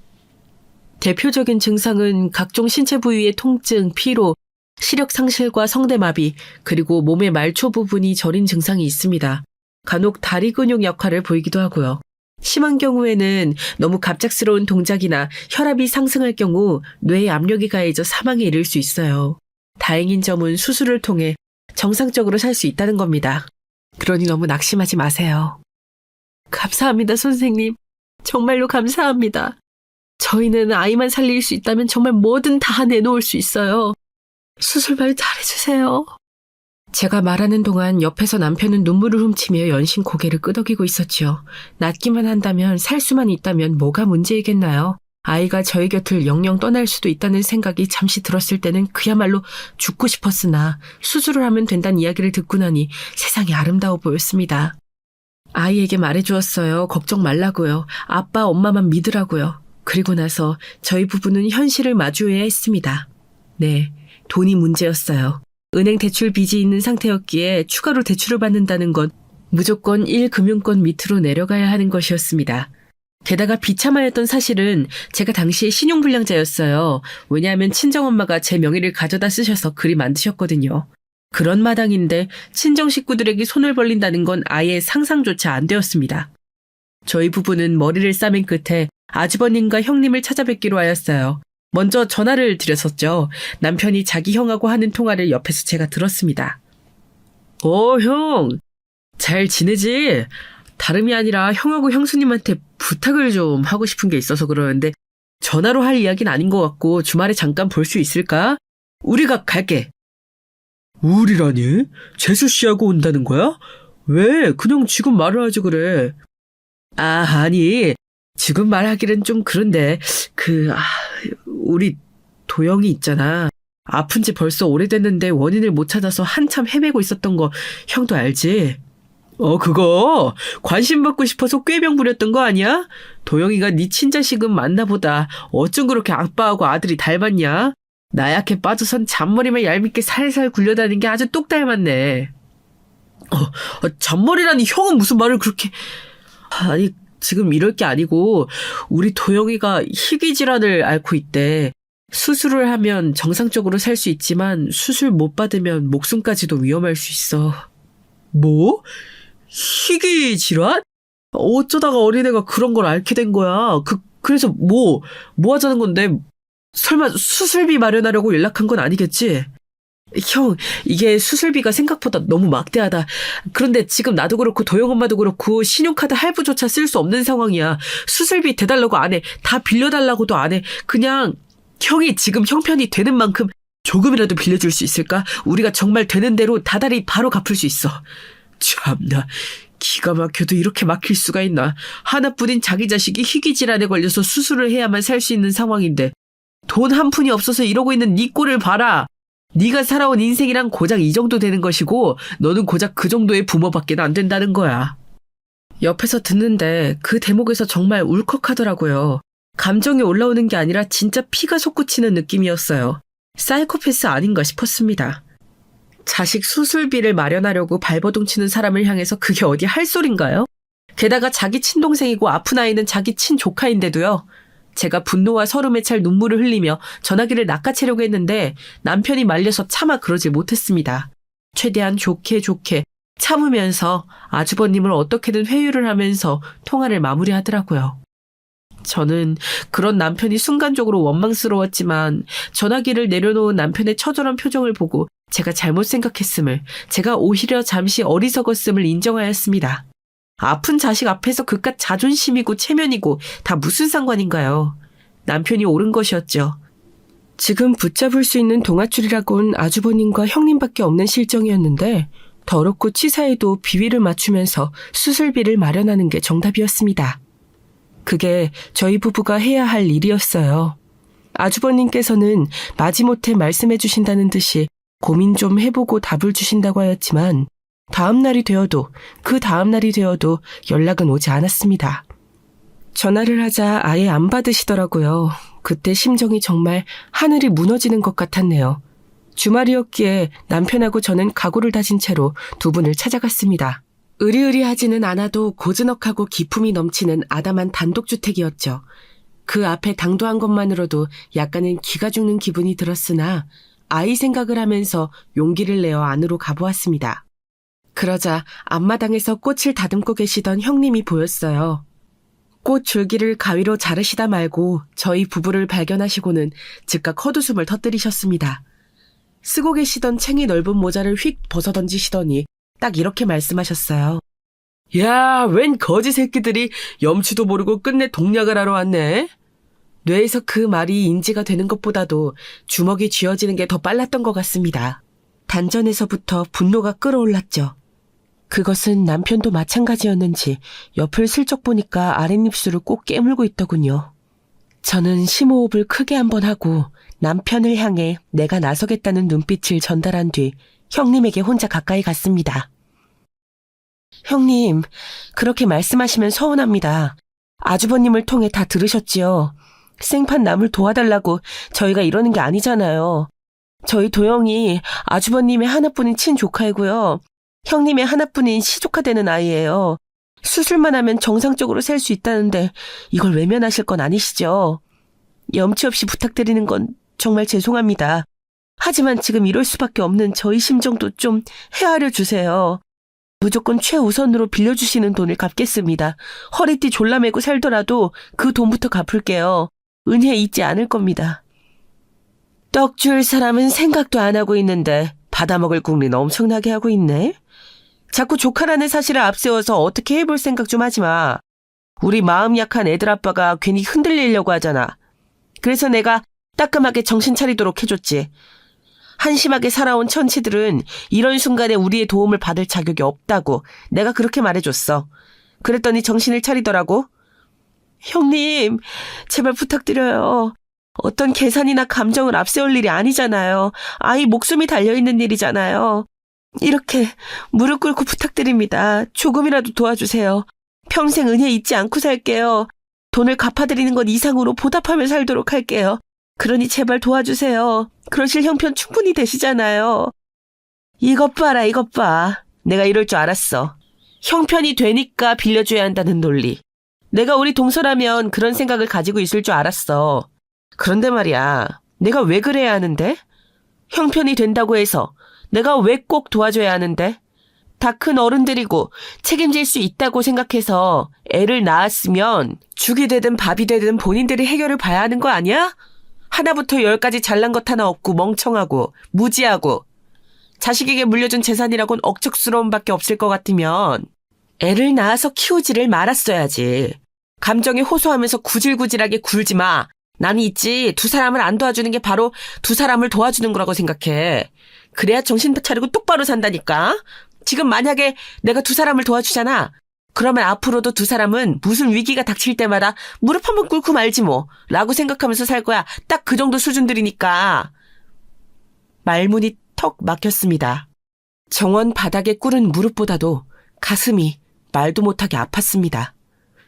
S1: 대표적인 증상은 각종 신체 부위의 통증, 피로, 시력 상실과 성대마비, 그리고 몸의 말초 부분이 저린 증상이 있습니다. 간혹 다리 근육 역할을 보이기도 하고요. 심한 경우에는 너무 갑작스러운 동작이나 혈압이 상승할 경우 뇌에 압력이 가해져 사망에 이를 수 있어요. 다행인 점은 수술을 통해 정상적으로 살 수 있다는 겁니다. 그러니 너무 낙심하지 마세요. 감사합니다, 선생님. 정말로 감사합니다. 저희는 아이만 살릴 수 있다면 정말 뭐든 다 내놓을 수 있어요. 수술말 잘해주세요. 제가 말하는 동안 옆에서 남편은 눈물을 훔치며 연신 고개를 끄덕이고 있었지요. 낫기만 한다면, 살 수만 있다면 뭐가 문제이겠나요? 아이가 저희 곁을 영영 떠날 수도 있다는 생각이 잠시 들었을 때는 그야말로 죽고 싶었으나 수술을 하면 된다는 이야기를 듣고 나니 세상이 아름다워 보였습니다. 아이에게 말해주었어요. 걱정 말라고요. 아빠, 엄마만 믿으라고요. 그리고 나서 저희 부부는 현실을 마주해야 했습니다. 네, 돈이 문제였어요. 은행 대출 빚이 있는 상태였기에 추가로 대출을 받는다는 건 무조건 1금융권 밑으로 내려가야 하는 것이었습니다. 게다가 비참하였던 사실은 제가 당시에 신용불량자였어요. 왜냐하면 친정엄마가 제 명의를 가져다 쓰셔서 그리 만드셨거든요. 그런 마당인데 친정 식구들에게 손을 벌린다는 건 아예 상상조차 안 되었습니다. 저희 부부는 머리를 싸맨 끝에 아주버님과 형님을 찾아뵙기로 하였어요. 먼저 전화를 드렸었죠. 남편이 자기 형하고 하는 통화를 옆에서 제가 들었습니다. 형, 잘 지내지? 다름이 아니라 형하고 형수님한테 부탁을 좀 하고 싶은 게 있어서 그러는데 전화로 할 이야기는 아닌 것 같고 주말에 잠깐 볼 수 있을까? 우리가 갈게. 우리라니? 재수 씨하고 온다는 거야? 왜? 그냥 지금 말을 하지 그래. 아니, 지금 말하기는 좀 그런데 우리 도영이 있잖아. 아픈 지 벌써 오래됐는데 원인을 못 찾아서 한참 헤매고 있었던 거 형도 알지? 그거 관심 받고 싶어서 꾀병 부렸던 거 아니야? 도영이가 네 친자식은 맞나 보다. 어쩜 그렇게 아빠하고 아들이 닮았냐? 나약해 빠져선 잔머리만 얄밉게 살살 굴려다니는 게 아주 똑 닮았네. 잔머리라니 형은 무슨 말을 그렇게... 아니, 지금 이럴 게 아니고 우리 도영이가 희귀 질환을 앓고 있대. 수술을 하면 정상적으로 살 수 있지만 수술 못 받으면 목숨까지도 위험할 수 있어. 뭐? 희귀 질환? 어쩌다가 어린애가 그런 걸 앓게 된 거야. 그래서 뭐 하자는 건데? 설마 수술비 마련하려고 연락한 건 아니겠지? 형, 이게 수술비가 생각보다 너무 막대하다. 그런데 지금 나도 그렇고 도영 엄마도 그렇고 신용카드 할부조차 쓸 수 없는 상황이야. 수술비 대달라고 안 해. 다 빌려달라고도 안 해. 그냥 형이 지금 형편이 되는 만큼 조금이라도 빌려줄 수 있을까? 우리가 정말 되는 대로 다달이 바로 갚을 수 있어. 참나, 기가 막혀도 이렇게 막힐 수가 있나. 하나뿐인 자기 자식이 희귀질환에 걸려서 수술을 해야만 살 수 있는 상황인데 돈 한 푼이 없어서 이러고 있는 네 꼴을 봐라. 네가 살아온 인생이랑 고작 이 정도 되는 것이고 너는 고작 그 정도의 부모밖에 안 된다는 거야. 옆에서 듣는데 그 대목에서 정말 울컥하더라고요. 감정이 올라오는 게 아니라 진짜 피가 솟구치는 느낌이었어요. 사이코패스 아닌가 싶었습니다. 자식 수술비를 마련하려고 발버둥 치는 사람을 향해서 그게 어디 할 소린가요? 게다가 자기 친동생이고 아픈 아이는 자기 친조카인데도요. 제가 분노와 서름에 찰 눈물을 흘리며 전화기를 낚아채려고 했는데 남편이 말려서 차마 그러지 못했습니다. 최대한 좋게 참으면서 아주버님을 어떻게든 회유를 하면서 통화를 마무리하더라고요. 저는 그런 남편이 순간적으로 원망스러웠지만 전화기를 내려놓은 남편의 처절한 표정을 보고 제가 잘못 생각했음을, 제가 오히려 잠시 어리석었음을 인정하였습니다. 아픈 자식 앞에서 그깟 자존심이고 체면이고 다 무슨 상관인가요? 남편이 옳은 것이었죠. 지금 붙잡을 수 있는 동아줄이라곤 아주버님과 형님밖에 없는 실정이었는데 더럽고 치사해도 비위를 맞추면서 수술비를 마련하는 게 정답이었습니다. 그게 저희 부부가 해야 할 일이었어요. 아주버님께서는 마지못해 말씀해 주신다는 듯이 고민 좀 해보고 답을 주신다고 하였지만 그 다음 날이 되어도 연락은 오지 않았습니다. 전화를 하자 아예 안 받으시더라고요. 그때 심정이 정말 하늘이 무너지는 것 같았네요. 주말이었기에 남편하고 저는 각오를 다진 채로 두 분을 찾아갔습니다. 으리으리하지는 않아도 고즈넉하고 기품이 넘치는 아담한 단독주택이었죠. 그 앞에 당도한 것만으로도 약간은 기가 죽는 기분이 들었으나 아이 생각을 하면서 용기를 내어 안으로 가보았습니다. 그러자 앞마당에서 꽃을 다듬고 계시던 형님이 보였어요. 꽃 줄기를 가위로 자르시다 말고 저희 부부를 발견하시고는 즉각 헛웃음을 터뜨리셨습니다. 쓰고 계시던 챙이 넓은 모자를 휙 벗어던지시더니 딱 이렇게 말씀하셨어요. 야, 웬 거지 새끼들이 염치도 모르고 끝내 동략을 하러 왔네. 뇌에서 그 말이 인지가 되는 것보다도 주먹이 쥐어지는 게 더 빨랐던 것 같습니다. 단전에서부터 분노가 끓어올랐죠. 그것은 남편도 마찬가지였는지 옆을 슬쩍 보니까 아랫입술을 꼭 깨물고 있더군요. 저는 심호흡을 크게 한번 하고 남편을 향해 내가 나서겠다는 눈빛을 전달한 뒤 형님에게 혼자 가까이 갔습니다. 형님, 그렇게 말씀하시면 서운합니다. 아주버님을 통해 다 들으셨지요. 생판 남을 도와달라고 저희가 이러는 게 아니잖아요. 저희 도영이 아주버님의 하나뿐인 친조카이고요. 형님의 하나뿐인 시조카 되는 아이예요. 수술만 하면 정상적으로 살 수 있다는데 이걸 외면하실 건 아니시죠? 염치 없이 부탁드리는 건 정말 죄송합니다. 하지만 지금 이럴 수밖에 없는 저희 심정도 좀 헤아려 주세요. 무조건 최우선으로 빌려주시는 돈을 갚겠습니다. 허리띠 졸라매고 살더라도 그 돈부터 갚을게요. 은혜 잊지 않을 겁니다. 떡 줄 사람은 생각도 안 하고 있는데 받아먹을 궁리는 엄청나게 하고 있네. 자꾸 조카라는 사실을 앞세워서 어떻게 해볼 생각 좀 하지 마. 우리 마음 약한 애들 아빠가 괜히 흔들리려고 하잖아. 그래서 내가 따끔하게 정신 차리도록 해줬지. 한심하게 살아온 천치들은 이런 순간에 우리의 도움을 받을 자격이 없다고 내가 그렇게 말해줬어. 그랬더니 정신을 차리더라고. 형님, 제발 부탁드려요. 어떤 계산이나 감정을 앞세울 일이 아니잖아요. 아이 목숨이 달려있는 일이잖아요. 이렇게 무릎 꿇고 부탁드립니다. 조금이라도 도와주세요. 평생 은혜 잊지 않고 살게요. 돈을 갚아드리는 것 이상으로 보답하며 살도록 할게요. 그러니 제발 도와주세요. 그러실 형편 충분히 되시잖아요. 이것 봐라, 이것 봐. 내가 이럴 줄 알았어. 형편이 되니까 빌려줘야 한다는 논리. 내가 우리 동서라면 그런 생각을 가지고 있을 줄 알았어. 그런데 말이야, 내가 왜 그래야 하는데? 형편이 된다고 해서 내가 왜 꼭 도와줘야 하는데? 다 큰 어른들이고 책임질 수 있다고 생각해서 애를 낳았으면 죽이 되든 밥이 되든 본인들이 해결을 봐야 하는 거 아니야? 하나부터 열까지 잘난 것 하나 없고 멍청하고 무지하고 자식에게 물려준 재산이라곤 억척스러움밖에 없을 것 같으면 애를 낳아서 키우지를 말았어야지. 감정에 호소하면서 구질구질하게 굴지 마. 나는 있지, 두 사람을 안 도와주는 게 바로 두 사람을 도와주는 거라고 생각해. 그래야 정신 차리고 똑바로 산다니까. 지금 만약에 내가 두 사람을 도와주잖아. 그러면 앞으로도 두 사람은 무슨 위기가 닥칠 때마다 무릎 한번 꿇고 말지 뭐 라고 생각하면서 살 거야. 딱 그 정도 수준들이니까. 말문이 턱 막혔습니다. 정원 바닥에 꿇은 무릎보다도 가슴이 말도 못하게 아팠습니다.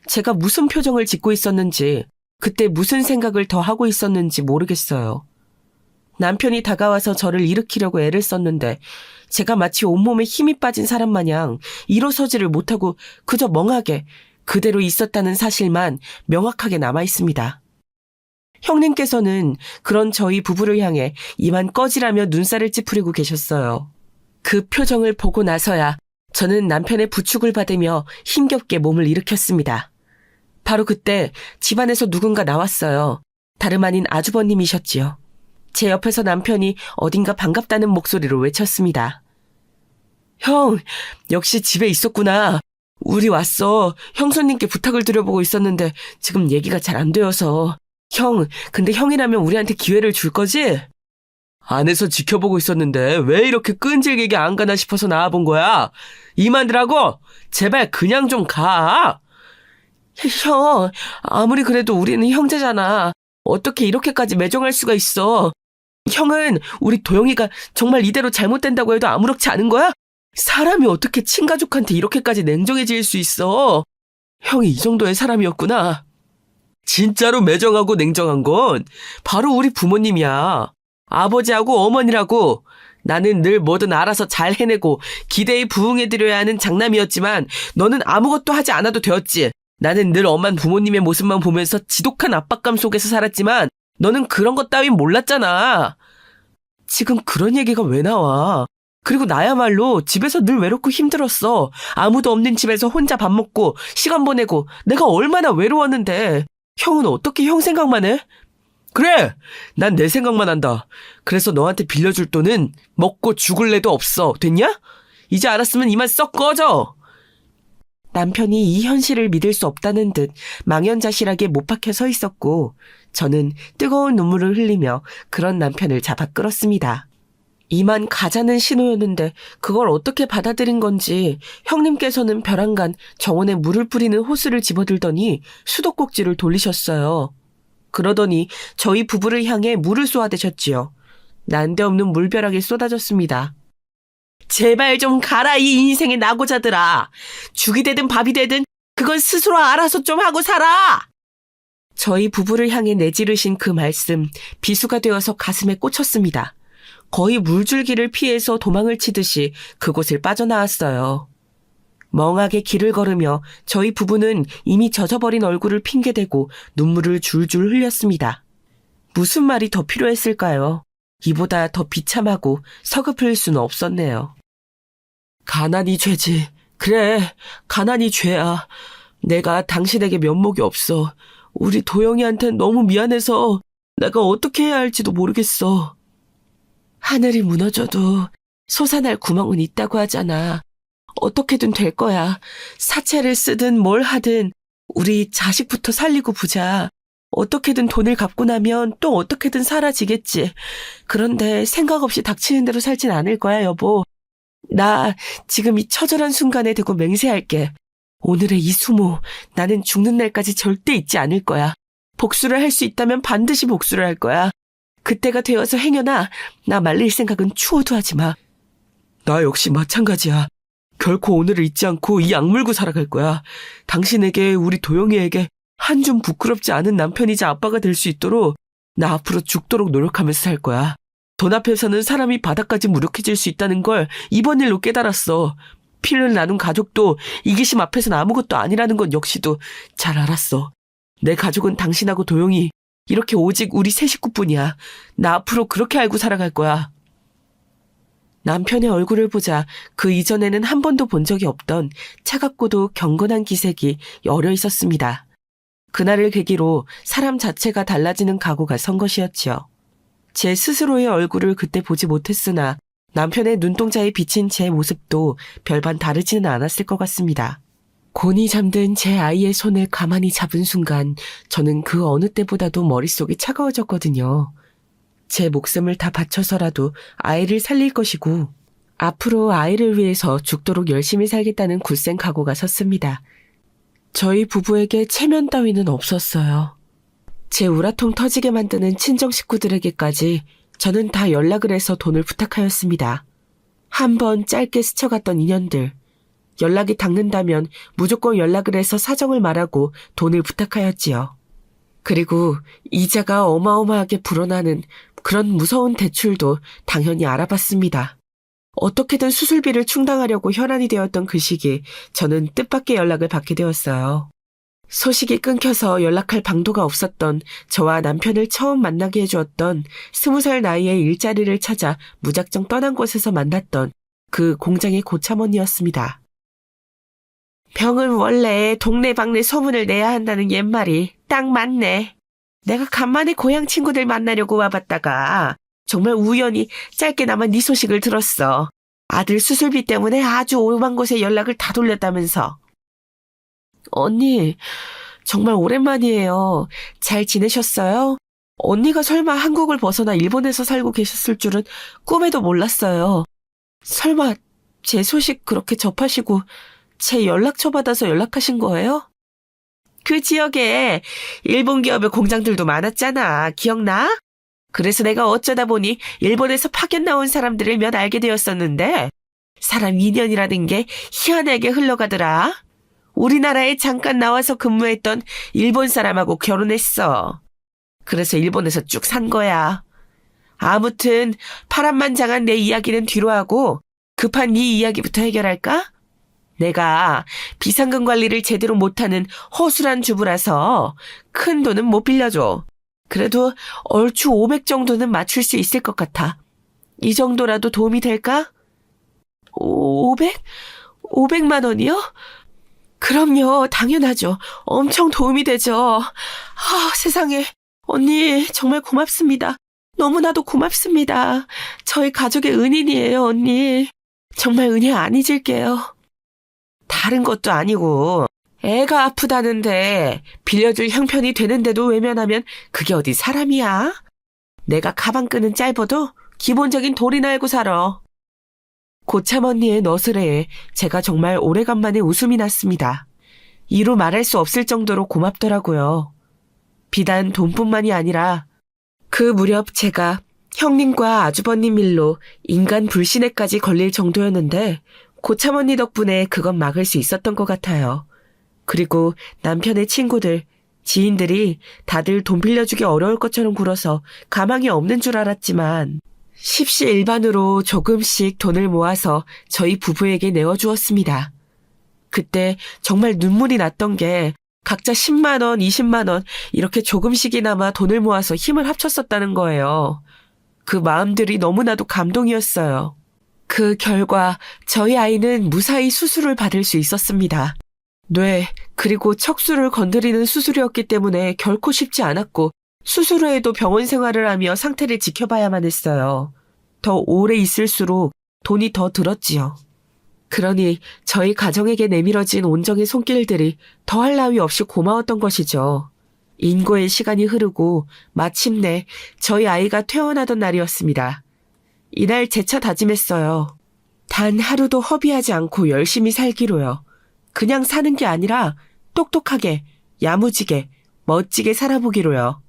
S1: 제가 무슨 표정을 짓고 있었는지, 그때 무슨 생각을 더 하고 있었는지 모르겠어요. 남편이 다가와서 저를 일으키려고 애를 썼는데 제가 마치 온몸에 힘이 빠진 사람 마냥 일어서지를 못하고 그저 멍하게 그대로 있었다는 사실만 명확하게 남아있습니다. 형님께서는 그런 저희 부부를 향해 이만 꺼지라며 눈살을 찌푸리고 계셨어요. 그 표정을 보고 나서야 저는 남편의 부축을 받으며 힘겹게 몸을 일으켰습니다. 바로 그때 집안에서 누군가 나왔어요. 다름 아닌 아주버님이셨지요. 제 옆에서 남편이 어딘가 반갑다는 목소리로 외쳤습니다. 형, 역시 집에 있었구나. 우리 왔어. 형수님께 부탁을 드려보고 있었는데 지금 얘기가 잘 안 되어서. 형, 근데 형이라면 우리한테 기회를 줄 거지? 안에서 지켜보고 있었는데 왜 이렇게 끈질기게 안 가나 싶어서 나와본 거야. 이만들하고 제발 그냥 좀 가. 형, 아무리 그래도 우리는 형제잖아. 어떻게 이렇게까지 매정할 수가 있어. 형은 우리 도영이가 정말 이대로 잘못된다고 해도 아무렇지 않은 거야? 사람이 어떻게 친가족한테 이렇게까지 냉정해질 수 있어. 형이 이 정도의 사람이었구나. 진짜로 매정하고 냉정한 건 바로 우리 부모님이야. 아버지하고 어머니라고. 나는 늘 뭐든 알아서 잘 해내고 기대에 부응해드려야 하는 장남이었지만 너는 아무것도 하지 않아도 되었지. 나는 늘 엄한 부모님의 모습만 보면서 지독한 압박감 속에서 살았지만 너는 그런 것 따윈 몰랐잖아. 지금 그런 얘기가 왜 나와? 그리고 나야말로 집에서 늘 외롭고 힘들었어. 아무도 없는 집에서 혼자 밥 먹고 시간 보내고 내가 얼마나 외로웠는데. 형은 어떻게 형 생각만 해? 그래! 난 내 생각만 한다. 그래서 너한테 빌려줄 돈은 먹고 죽을래도 없어. 됐냐? 이제 알았으면 이만 썩 꺼져! 남편이 이 현실을 믿을 수 없다는 듯 망연자실하게 못 박혀 서 있었고 저는 뜨거운 눈물을 흘리며 그런 남편을 잡아 끌었습니다. 이만 가자는 신호였는데 그걸 어떻게 받아들인 건지 형님께서는 벼랑간 정원에 물을 뿌리는 호스를 집어들더니 수도꼭지를 돌리셨어요. 그러더니 저희 부부를 향해 물을 쏘아대셨지요. 난데없는 물벼락이 쏟아졌습니다. 제발 좀 가라 이 인생의 낙오자들아. 죽이 되든 밥이 되든 그건 스스로 알아서 좀 하고 살아. 저희 부부를 향해 내지르신 그 말씀 비수가 되어서 가슴에 꽂혔습니다. 거의 물줄기를 피해서 도망을 치듯이 그곳을 빠져나왔어요. 멍하게 길을 걸으며 저희 부부는 이미 젖어버린 얼굴을 핑계대고 눈물을 줄줄 흘렸습니다. 무슨 말이 더 필요했을까요? 이보다 더 비참하고 서글플 수는 없었네요. 가난이 죄지. 그래, 가난이 죄야. 내가 당신에게 면목이 없어. 우리 도영이한텐 너무 미안해서 내가 어떻게 해야 할지도 모르겠어. 하늘이 무너져도 솟아날 구멍은 있다고 하잖아. 어떻게든 될 거야. 사채를 쓰든 뭘 하든 우리 자식부터 살리고 보자. 어떻게든 돈을 갚고 나면 또 어떻게든 사라지겠지. 그런데 생각 없이 닥치는 대로 살진 않을 거야, 여보. 나 지금 이 처절한 순간에 대고 맹세할게. 오늘의 이 수모, 나는 죽는 날까지 절대 잊지 않을 거야. 복수를 할 수 있다면 반드시 복수를 할 거야. 그때가 되어서 행여나 나 말릴 생각은 추호도 하지 마. 나 역시 마찬가지야. 결코 오늘을 잊지 않고 이 악물고 살아갈 거야. 당신에게, 우리 도영이에게 한 줌 부끄럽지 않은 남편이자 아빠가 될 수 있도록 나 앞으로 죽도록 노력하면서 살 거야. 돈 앞에서는 사람이 바닥까지 무력해질 수 있다는 걸 이번 일로 깨달았어. 피를 나눈 가족도 이기심 앞에서는 아무것도 아니라는 건 역시도 잘 알았어. 내 가족은 당신하고 도영이, 이렇게 오직 우리 세 식구뿐이야. 나 앞으로 그렇게 알고 살아갈 거야. 남편의 얼굴을 보자 그 이전에는 한 번도 본 적이 없던 차갑고도 경건한 기색이 여려 있었습니다. 그날을 계기로 사람 자체가 달라지는 각오가 선 것이었지요. 제 스스로의 얼굴을 그때 보지 못했으나 남편의 눈동자에 비친 제 모습도 별반 다르지는 않았을 것 같습니다. 곤히 잠든 제 아이의 손을 가만히 잡은 순간 저는 그 어느 때보다도 머릿속이 차가워졌거든요. 제 목숨을 다 바쳐서라도 아이를 살릴 것이고 앞으로 아이를 위해서 죽도록 열심히 살겠다는 굳센 각오가 섰습니다. 저희 부부에게 체면 따위는 없었어요. 제 우라통 터지게 만드는 친정 식구들에게까지 저는 다 연락을 해서 돈을 부탁하였습니다. 한번 짧게 스쳐갔던 인연들, 연락이 닿는다면 무조건 연락을 해서 사정을 말하고 돈을 부탁하였지요. 그리고 이자가 어마어마하게 불어나는 그런 무서운 대출도 당연히 알아봤습니다. 어떻게든 수술비를 충당하려고 혈안이 되었던 그 시기 저는 뜻밖의 연락을 받게 되었어요. 소식이 끊겨서 연락할 방도가 없었던 저와 남편을 처음 만나게 해주었던 20살 나이에 일자리를 찾아 무작정 떠난 곳에서 만났던 그 공장의 고참원이었습니다. 병은 원래 동네방네 소문을 내야 한다는 옛말이 딱 맞네. 내가 간만에 고향 친구들 만나려고 와봤다가 정말 우연히 짧게나마 네 소식을 들었어. 아들 수술비 때문에 아주 오만 곳에 연락을 다 돌렸다면서. 언니, 정말 오랜만이에요. 잘 지내셨어요? 언니가 설마 한국을 벗어나 일본에서 살고 계셨을 줄은 꿈에도 몰랐어요. 설마 제 소식 그렇게 접하시고 제 연락처 받아서 연락하신 거예요? 그 지역에 일본 기업의 공장들도 많았잖아. 기억나? 그래서 내가 어쩌다 보니 일본에서 파견 나온 사람들을 몇 알게 되었었는데 사람 인연이라는 게 희한하게 흘러가더라. 우리나라에 잠깐 나와서 근무했던 일본 사람하고 결혼했어. 그래서 일본에서 쭉 산 거야. 아무튼 파란만장한 내 이야기는 뒤로 하고 급한 네 이야기부터 해결할까? 내가 비상금 관리를 제대로 못하는 허술한 주부라서 큰 돈은 못 빌려줘. 그래도 얼추 500 정도는 맞출 수 있을 것 같아. 이 정도라도 도움이 될까? 500만 원이요? 그럼요, 당연하죠. 엄청 도움이 되죠. 세상에. 언니, 정말 고맙습니다. 너무나도 고맙습니다. 저희 가족의 은인이에요, 언니. 정말 은혜 안 잊을게요. 다른 것도 아니고, 애가 아프다는데 빌려줄 형편이 되는데도 외면하면 그게 어디 사람이야? 내가 가방 끄는 짧아도 기본적인 돈이나 알고 살아. 고참 언니의 너스레에 제가 정말 오래간만에 웃음이 났습니다. 이루 말할 수 없을 정도로 고맙더라고요. 비단 돈뿐만이 아니라 그 무렵 제가 형님과 아주버님 일로 인간 불신에까지 걸릴 정도였는데 고참 언니 덕분에 그건 막을 수 있었던 것 같아요. 그리고 남편의 친구들, 지인들이 다들 돈 빌려주기 어려울 것처럼 굴어서 가망이 없는 줄 알았지만 십시일반으로 조금씩 돈을 모아서 저희 부부에게 내어주었습니다. 그때 정말 눈물이 났던 게 각자 10만 원, 20만 원 이렇게 조금씩이나마 돈을 모아서 힘을 합쳤었다는 거예요. 그 마음들이 너무나도 감동이었어요. 그 결과 저희 아이는 무사히 수술을 받을 수 있었습니다. 뇌 그리고 척수를 건드리는 수술이었기 때문에 결코 쉽지 않았고 수술 후에도 병원 생활을 하며 상태를 지켜봐야만 했어요. 더 오래 있을수록 돈이 더 들었지요. 그러니 저희 가정에게 내밀어진 온정의 손길들이 더할 나위 없이 고마웠던 것이죠. 인고의 시간이 흐르고 마침내 저희 아이가 퇴원하던 날이었습니다. 이날 재차 다짐했어요. 단 하루도 허비하지 않고 열심히 살기로요. 그냥 사는 게 아니라 똑똑하게, 야무지게, 멋지게 살아보기로요.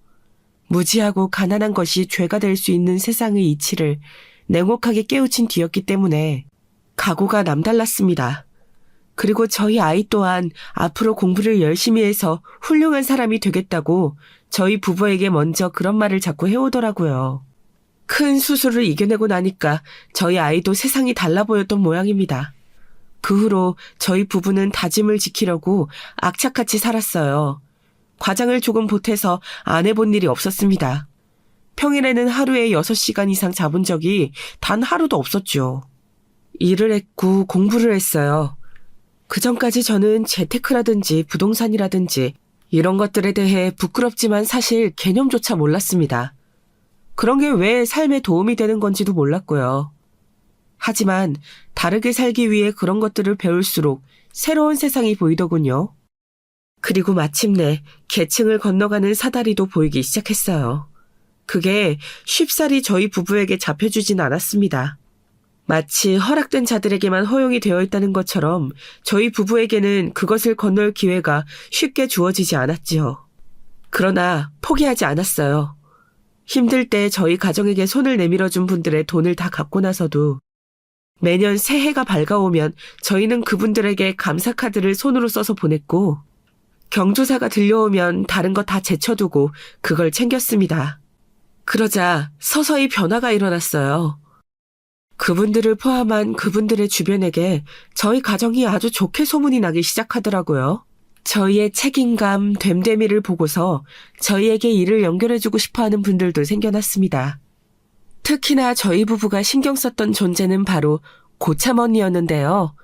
S1: 무지하고 가난한 것이 죄가 될 수 있는 세상의 이치를 냉혹하게 깨우친 뒤였기 때문에 각오가 남달랐습니다. 그리고 저희 아이 또한 앞으로 공부를 열심히 해서 훌륭한 사람이 되겠다고 저희 부부에게 먼저 그런 말을 자꾸 해오더라고요. 큰 수술을 이겨내고 나니까 저희 아이도 세상이 달라 보였던 모양입니다. 그 후로 저희 부부는 다짐을 지키려고 악착같이 살았어요. 과장을 조금 보태서 안 해본 일이 없었습니다. 평일에는 하루에 6시간 이상 자본 적이 단 하루도 없었죠. 일을 했고 공부를 했어요. 그전까지 저는 재테크라든지 부동산이라든지 이런 것들에 대해 부끄럽지만 사실 개념조차 몰랐습니다. 그런 게 왜 삶에 도움이 되는 건지도 몰랐고요. 하지만 다르게 살기 위해 그런 것들을 배울수록 새로운 세상이 보이더군요. 그리고 마침내 계층을 건너가는 사다리도 보이기 시작했어요. 그게 쉽사리 저희 부부에게 잡혀주진 않았습니다. 마치 허락된 자들에게만 허용이 되어 있다는 것처럼 저희 부부에게는 그것을 건널 기회가 쉽게 주어지지 않았지요. 그러나 포기하지 않았어요. 힘들 때 저희 가정에게 손을 내밀어준 분들의 돈을 다 갚고 나서도 매년 새해가 밝아오면 저희는 그분들에게 감사카드를 손으로 써서 보냈고 경조사가 들려오면 다른 거 다 제쳐두고 그걸 챙겼습니다. 그러자 서서히 변화가 일어났어요. 그분들을 포함한 그분들의 주변에게 저희 가정이 아주 좋게 소문이 나기 시작하더라고요. 저희의 책임감, 됨됨이를 보고서 저희에게 일을 연결해주고 싶어하는 분들도 생겨났습니다. 특히나 저희 부부가 신경 썼던 존재는 바로 고참 언니였는데요.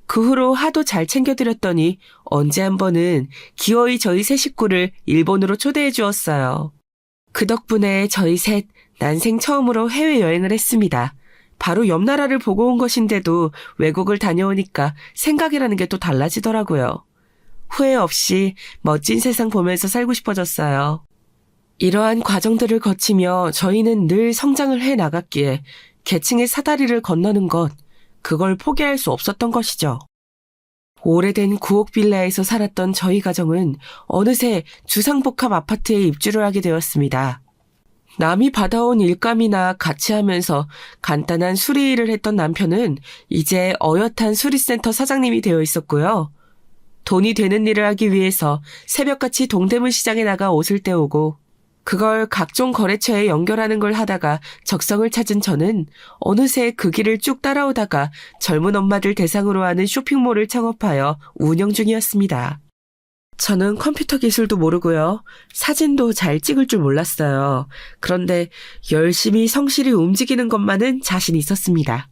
S1: 그 후로 하도 잘 챙겨드렸더니 언제 한 번은 기어이 저희 세 식구를 일본으로 초대해 주었어요. 그 덕분에 저희 셋 난생 처음으로 해외여행을 했습니다. 바로 옆 나라를 보고 온 것인데도 외국을 다녀오니까 생각이라는 게 또 달라지더라고요. 후회 없이 멋진 세상 보면서 살고 싶어졌어요. 이러한 과정들을 거치며 저희는 늘 성장을 해 나갔기에 계층의 사다리를 건너는 것, 그걸 포기할 수 없었던 것이죠. 오래된 구옥 빌라에서 살았던 저희 가정은 어느새 주상복합 아파트에 입주를 하게 되었습니다. 남이 받아온 일감이나 같이 하면서 간단한 수리 일을 했던 남편은 이제 어엿한 수리센터 사장님이 되어 있었고요. 돈이 되는 일을 하기 위해서 새벽같이 동대문 시장에 나가 옷을 떼오고 그걸 각종 거래처에 연결하는 걸 하다가 적성을 찾은 저는 어느새 그 길을 쭉 따라오다가 젊은 엄마들 대상으로 하는 쇼핑몰을 창업하여 운영 중이었습니다. 저는 컴퓨터 기술도 모르고요. 사진도 잘 찍을 줄 몰랐어요. 그런데 열심히 성실히 움직이는 것만은 자신 있었습니다.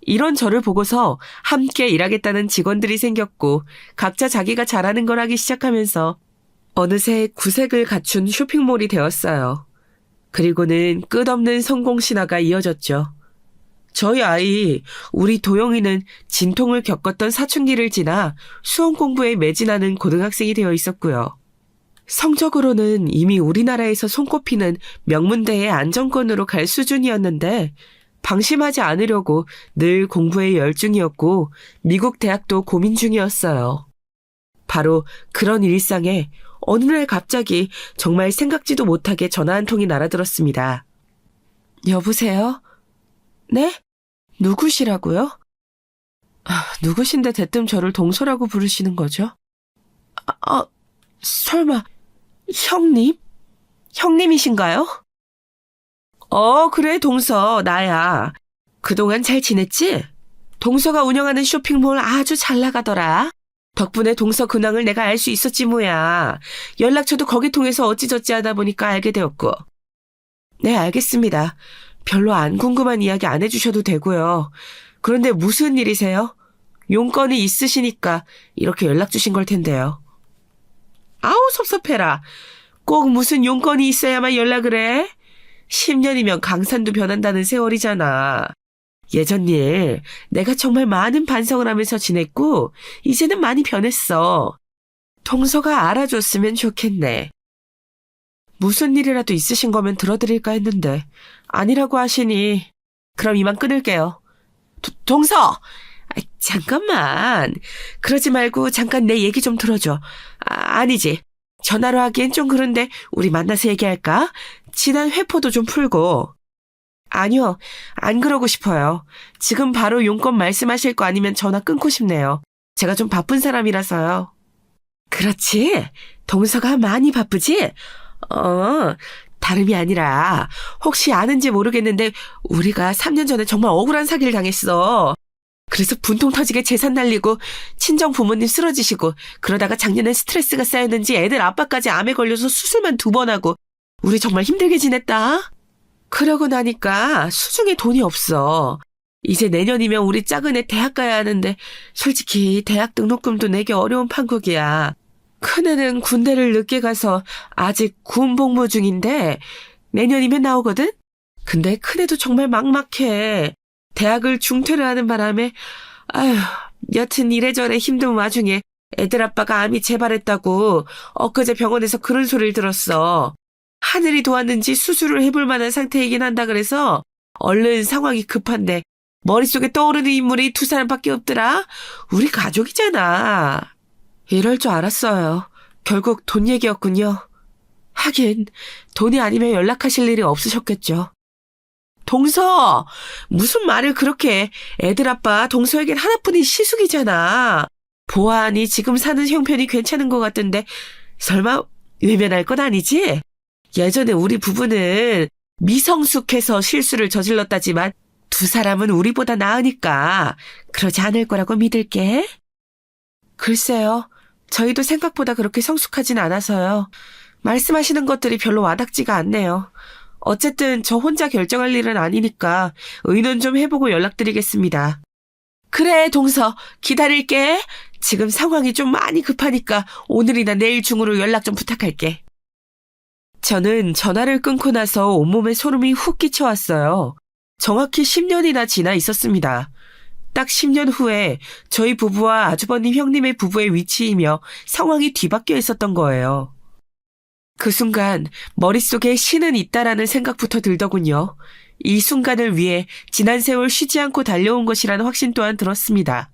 S1: 이런 저를 보고서 함께 일하겠다는 직원들이 생겼고 각자 자기가 잘하는 걸 하기 시작하면서 어느새 구색을 갖춘 쇼핑몰이 되었어요. 그리고는 끝없는 성공 신화가 이어졌죠. 저희 아이, 우리 도영이는 진통을 겪었던 사춘기를 지나 수험 공부에 매진하는 고등학생이 되어 있었고요. 성적으로는 이미 우리나라에서 손꼽히는 명문대의 안정권으로 갈 수준이었는데 방심하지 않으려고 늘 공부에 열중이었고 미국 대학도 고민 중이었어요. 바로 그런 일상에 어느 날 갑자기 정말 생각지도 못하게 전화 한 통이 날아들었습니다. 여보세요? 네? 누구시라고요? 누구신데 대뜸 저를 동서라고 부르시는 거죠? 설마 형님? 형님이신가요? 그래 동서 나야. 그동안 잘 지냈지? 동서가 운영하는 쇼핑몰 아주 잘 나가더라. 덕분에 동서 근황을 내가 알 수 있었지 뭐야. 연락처도 거기 통해서 어찌저찌 하다 보니까 알게 되었고. 네, 알겠습니다. 별로 안 궁금한 이야기 안 해주셔도 되고요. 그런데 무슨 일이세요? 용건이 있으시니까 이렇게 연락 주신 걸 텐데요. 아우 섭섭해라. 꼭 무슨 용건이 있어야만 연락을 해? 10년이면 강산도 변한다는 세월이잖아. 예전 일 내가 정말 많은 반성을 하면서 지냈고 이제는 많이 변했어. 동서가 알아줬으면 좋겠네. 무슨 일이라도 있으신 거면 들어드릴까 했는데 아니라고 하시니 그럼 이만 끊을게요. 동서! 잠깐만. 그러지 말고 잠깐 내 얘기 좀 들어줘. 아니지. 전화로 하기엔 좀 그런데 우리 만나서 얘기할까? 지난 회포도 좀 풀고. 아니요. 안 그러고 싶어요. 지금 바로 용건 말씀하실 거 아니면 전화 끊고 싶네요. 제가 좀 바쁜 사람이라서요. 그렇지. 동서가 많이 바쁘지? 다름이 아니라 혹시 아는지 모르겠는데 우리가 3년 전에 정말 억울한 사기를 당했어. 그래서 분통 터지게 재산 날리고 친정 부모님 쓰러지시고 그러다가 작년에 스트레스가 쌓였는지 애들 아빠까지 암에 걸려서 수술만 2번 하고 우리 정말 힘들게 지냈다. 그러고 나니까 수중에 돈이 없어. 이제 내년이면 우리 작은 애 대학 가야 하는데 솔직히 대학 등록금도 내기 어려운 판국이야. 큰애는 군대를 늦게 가서 아직 군 복무 중인데 내년이면 나오거든? 근데 큰애도 정말 막막해. 대학을 중퇴를 하는 바람에 여튼 이래저래 힘든 와중에 애들 아빠가 암이 재발했다고 엊그제 병원에서 그런 소리를 들었어. 하늘이 도왔는지 수술을 해볼 만한 상태이긴 한다 그래서 얼른 상황이 급한데 머릿속에 떠오르는 인물이 2사람밖에 없더라. 우리 가족이잖아. 이럴 줄 알았어요. 결국 돈 얘기였군요. 하긴 돈이 아니면 연락하실 일이 없으셨겠죠. 동서! 무슨 말을 그렇게 해. 애들 아빠 동서에겐 하나뿐인 시숙이잖아. 보아하니 지금 사는 형편이 괜찮은 것 같던데 설마 외면할 건 아니지? 예전에 우리 부부는 미성숙해서 실수를 저질렀다지만 2사람은 우리보다 나으니까 그러지 않을 거라고 믿을게. 글쎄요. 저희도 생각보다 그렇게 성숙하진 않아서요. 말씀하시는 것들이 별로 와닿지가 않네요. 어쨌든 저 혼자 결정할 일은 아니니까 의논 좀 해보고 연락드리겠습니다. 그래, 동서. 기다릴게. 지금 상황이 좀 많이 급하니까 오늘이나 내일 중으로 연락 좀 부탁할게. 저는 전화를 끊고 나서 온몸에 소름이 훅 끼쳐왔어요. 정확히 10년이나 지나 있었습니다. 딱 10년 후에 저희 부부와 아주버님 형님의 부부의 위치이며 상황이 뒤바뀌어 있었던 거예요. 그 순간 머릿속에 신은 있다라는 생각부터 들더군요. 이 순간을 위해 지난 세월 쉬지 않고 달려온 것이라는 확신 또한 들었습니다.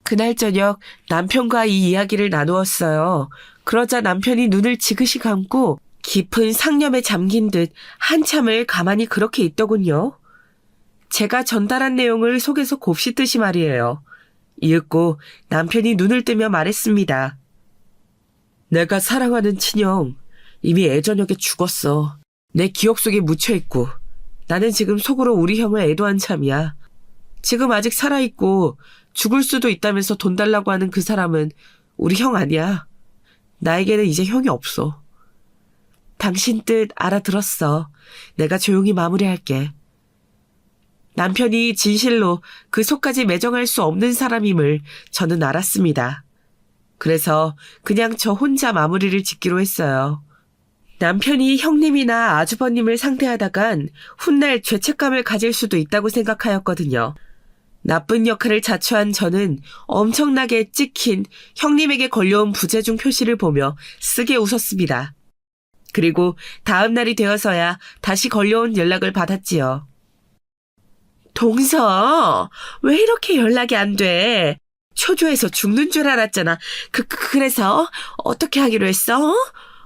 S1: 그날 저녁 남편과 이 이야기를 나누었어요. 그러자 남편이 눈을 지그시 감고 깊은 상념에 잠긴 듯 한참을 가만히 그렇게 있더군요. 제가 전달한 내용을 속에서 곱씹듯이 말이에요. 이윽고 남편이 눈을 뜨며 말했습니다. 내가 사랑하는 친형, 이미 애저녁에 죽었어. 내 기억 속에 묻혀있고 나는 지금 속으로 우리 형을 애도한 참이야. 지금 아직 살아있고 죽을 수도 있다면서 돈 달라고 하는 그 사람은 우리 형 아니야. 나에게는 이제 형이 없어. 당신 뜻 알아들었어. 내가 조용히 마무리할게. 남편이 진실로 그 속까지 매정할 수 없는 사람임을 저는 알았습니다. 그래서 그냥 저 혼자 마무리를 짓기로 했어요. 남편이 형님이나 아주버님을 상대하다간 훗날 죄책감을 가질 수도 있다고 생각하였거든요. 나쁜 역할을 자초한 저는 엄청나게 찍힌 형님에게 걸려온 부재중 표시를 보며 쓰게 웃었습니다. 그리고 다음 날이 되어서야 다시 걸려온 연락을 받았지요. 동서, 왜 이렇게 연락이 안 돼? 초조해서 죽는 줄 알았잖아. 그래서 어떻게 하기로 했어?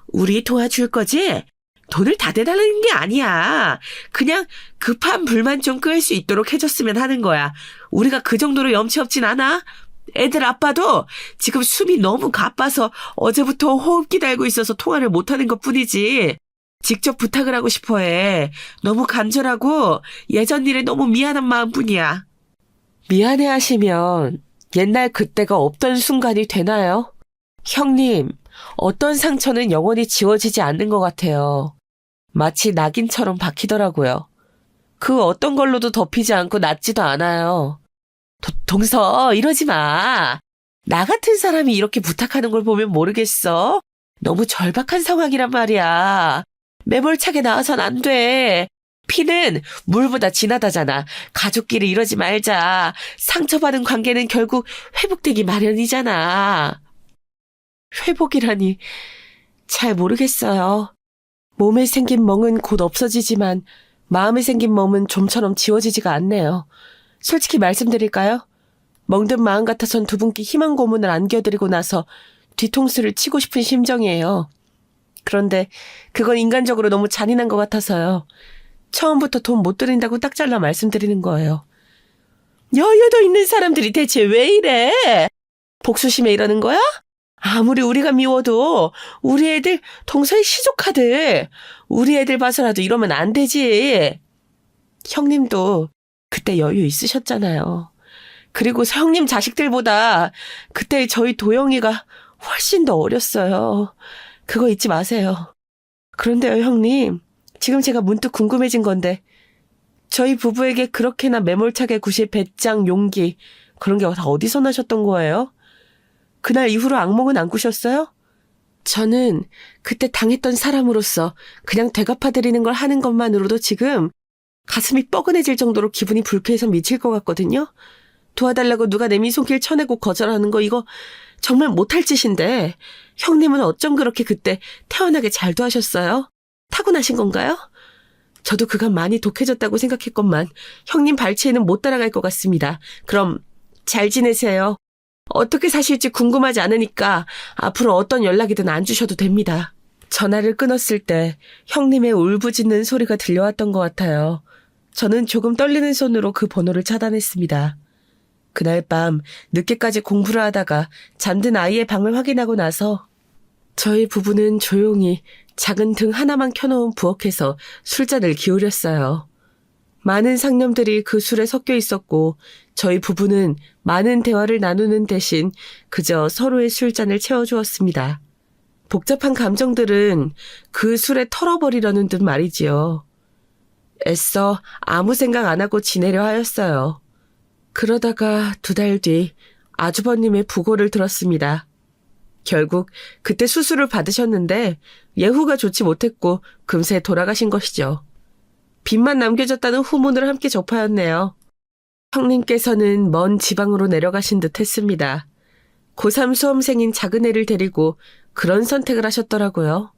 S1: 우리 도와줄 거지? 돈을 다 대달라는 게 아니야. 그냥 급한 불만 좀 끌 수 있도록 해줬으면 하는 거야. 우리가 그 정도로 염치 없진 않아? 애들 아빠도 지금 숨이 너무 가빠서 어제부터 호흡기 달고 있어서 통화를 못하는 것뿐이지. 직접 부탁을 하고 싶어 해. 너무 간절하고 예전 일에 너무 미안한 마음뿐이야. 미안해 하시면 옛날 그때가 없던 순간이 되나요? 형님, 어떤 상처는 영원히 지워지지 않는 것 같아요. 마치 낙인처럼 박히더라고요. 그 어떤 걸로도 덮이지 않고 낫지도 않아요. 동서, 이러지 마. 나 같은 사람이 이렇게 부탁하는 걸 보면 모르겠어? 너무 절박한 상황이란 말이야. 매몰차게 나와선 안 돼. 피는 물보다 진하다잖아. 가족끼리 이러지 말자. 상처받은 관계는 결국 회복되기 마련이잖아. 회복이라니 잘 모르겠어요. 몸에 생긴 멍은 곧 없어지지만 마음에 생긴 멍은 좀처럼 지워지지가 않네요. 솔직히 말씀드릴까요? 멍든 마음 같아선 두 분께 희망 고문을 안겨드리고 나서 뒤통수를 치고 싶은 심정이에요. 그런데 그건 인간적으로 너무 잔인한 것 같아서요. 처음부터 돈 못 드린다고 딱 잘라 말씀드리는 거예요. 여유도 있는 사람들이 대체 왜 이래? 복수심에 이러는 거야? 아무리 우리가 미워도 우리 애들 동서의 시조카들, 우리 애들 봐서라도 이러면 안 되지. 형님도 그때 여유 있으셨잖아요. 그리고 형님 자식들보다 그때 저희 도영이가 훨씬 더 어렸어요. 그거 잊지 마세요. 그런데요, 형님. 지금 제가 문득 궁금해진 건데 저희 부부에게 그렇게나 매몰차게 구실 배짱, 용기 그런 게 다 어디서 나셨던 거예요? 그날 이후로 악몽은 안 꾸셨어요? 저는 그때 당했던 사람으로서 그냥 되갚아드리는 걸 하는 것만으로도 지금 가슴이 뻐근해질 정도로 기분이 불쾌해서 미칠 것 같거든요. 도와달라고 누가 내 손길 쳐내고 거절하는 거 이거 정말 못할 짓인데 형님은 어쩜 그렇게 그때 태어나게 잘 도와셨어요? 타고나신 건가요? 저도 그간 많이 독해졌다고 생각했건만 형님 발치에는 못 따라갈 것 같습니다. 그럼 잘 지내세요. 어떻게 사실지 궁금하지 않으니까 앞으로 어떤 연락이든 안 주셔도 됩니다. 전화를 끊었을 때 형님의 울부짖는 소리가 들려왔던 것 같아요. 저는 조금 떨리는 손으로 그 번호를 차단했습니다. 그날 밤 늦게까지 공부를 하다가 잠든 아이의 방을 확인하고 나서 저희 부부는 조용히 작은 등 하나만 켜놓은 부엌에서 술잔을 기울였어요. 많은 상념들이 그 술에 섞여 있었고 저희 부부는 많은 대화를 나누는 대신 그저 서로의 술잔을 채워주었습니다. 복잡한 감정들은 그 술에 털어버리려는 듯 말이지요. 애써 아무 생각 안 하고 지내려 하였어요. 그러다가 2달 뒤 아주버님의 부고를 들었습니다. 결국 그때 수술을 받으셨는데 예후가 좋지 못했고 금세 돌아가신 것이죠. 빚만 남겨졌다는 후문을 함께 접하였네요. 형님께서는 먼 지방으로 내려가신 듯 했습니다. 고3 수험생인 작은 애를 데리고 그런 선택을 하셨더라고요.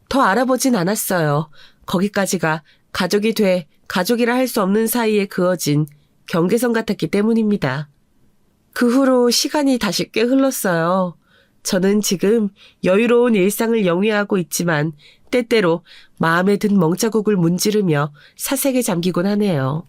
S1: 더 알아보진 않았어요. 거기까지가 가족이 돼 가족이라 할 수 없는 사이에 그어진 경계선 같았기 때문입니다. 그 후로 시간이 다시 꽤 흘렀어요. 저는 지금 여유로운 일상을 영위하고 있지만 때때로 마음에 든 멍자국을 문지르며 사색에 잠기곤 하네요.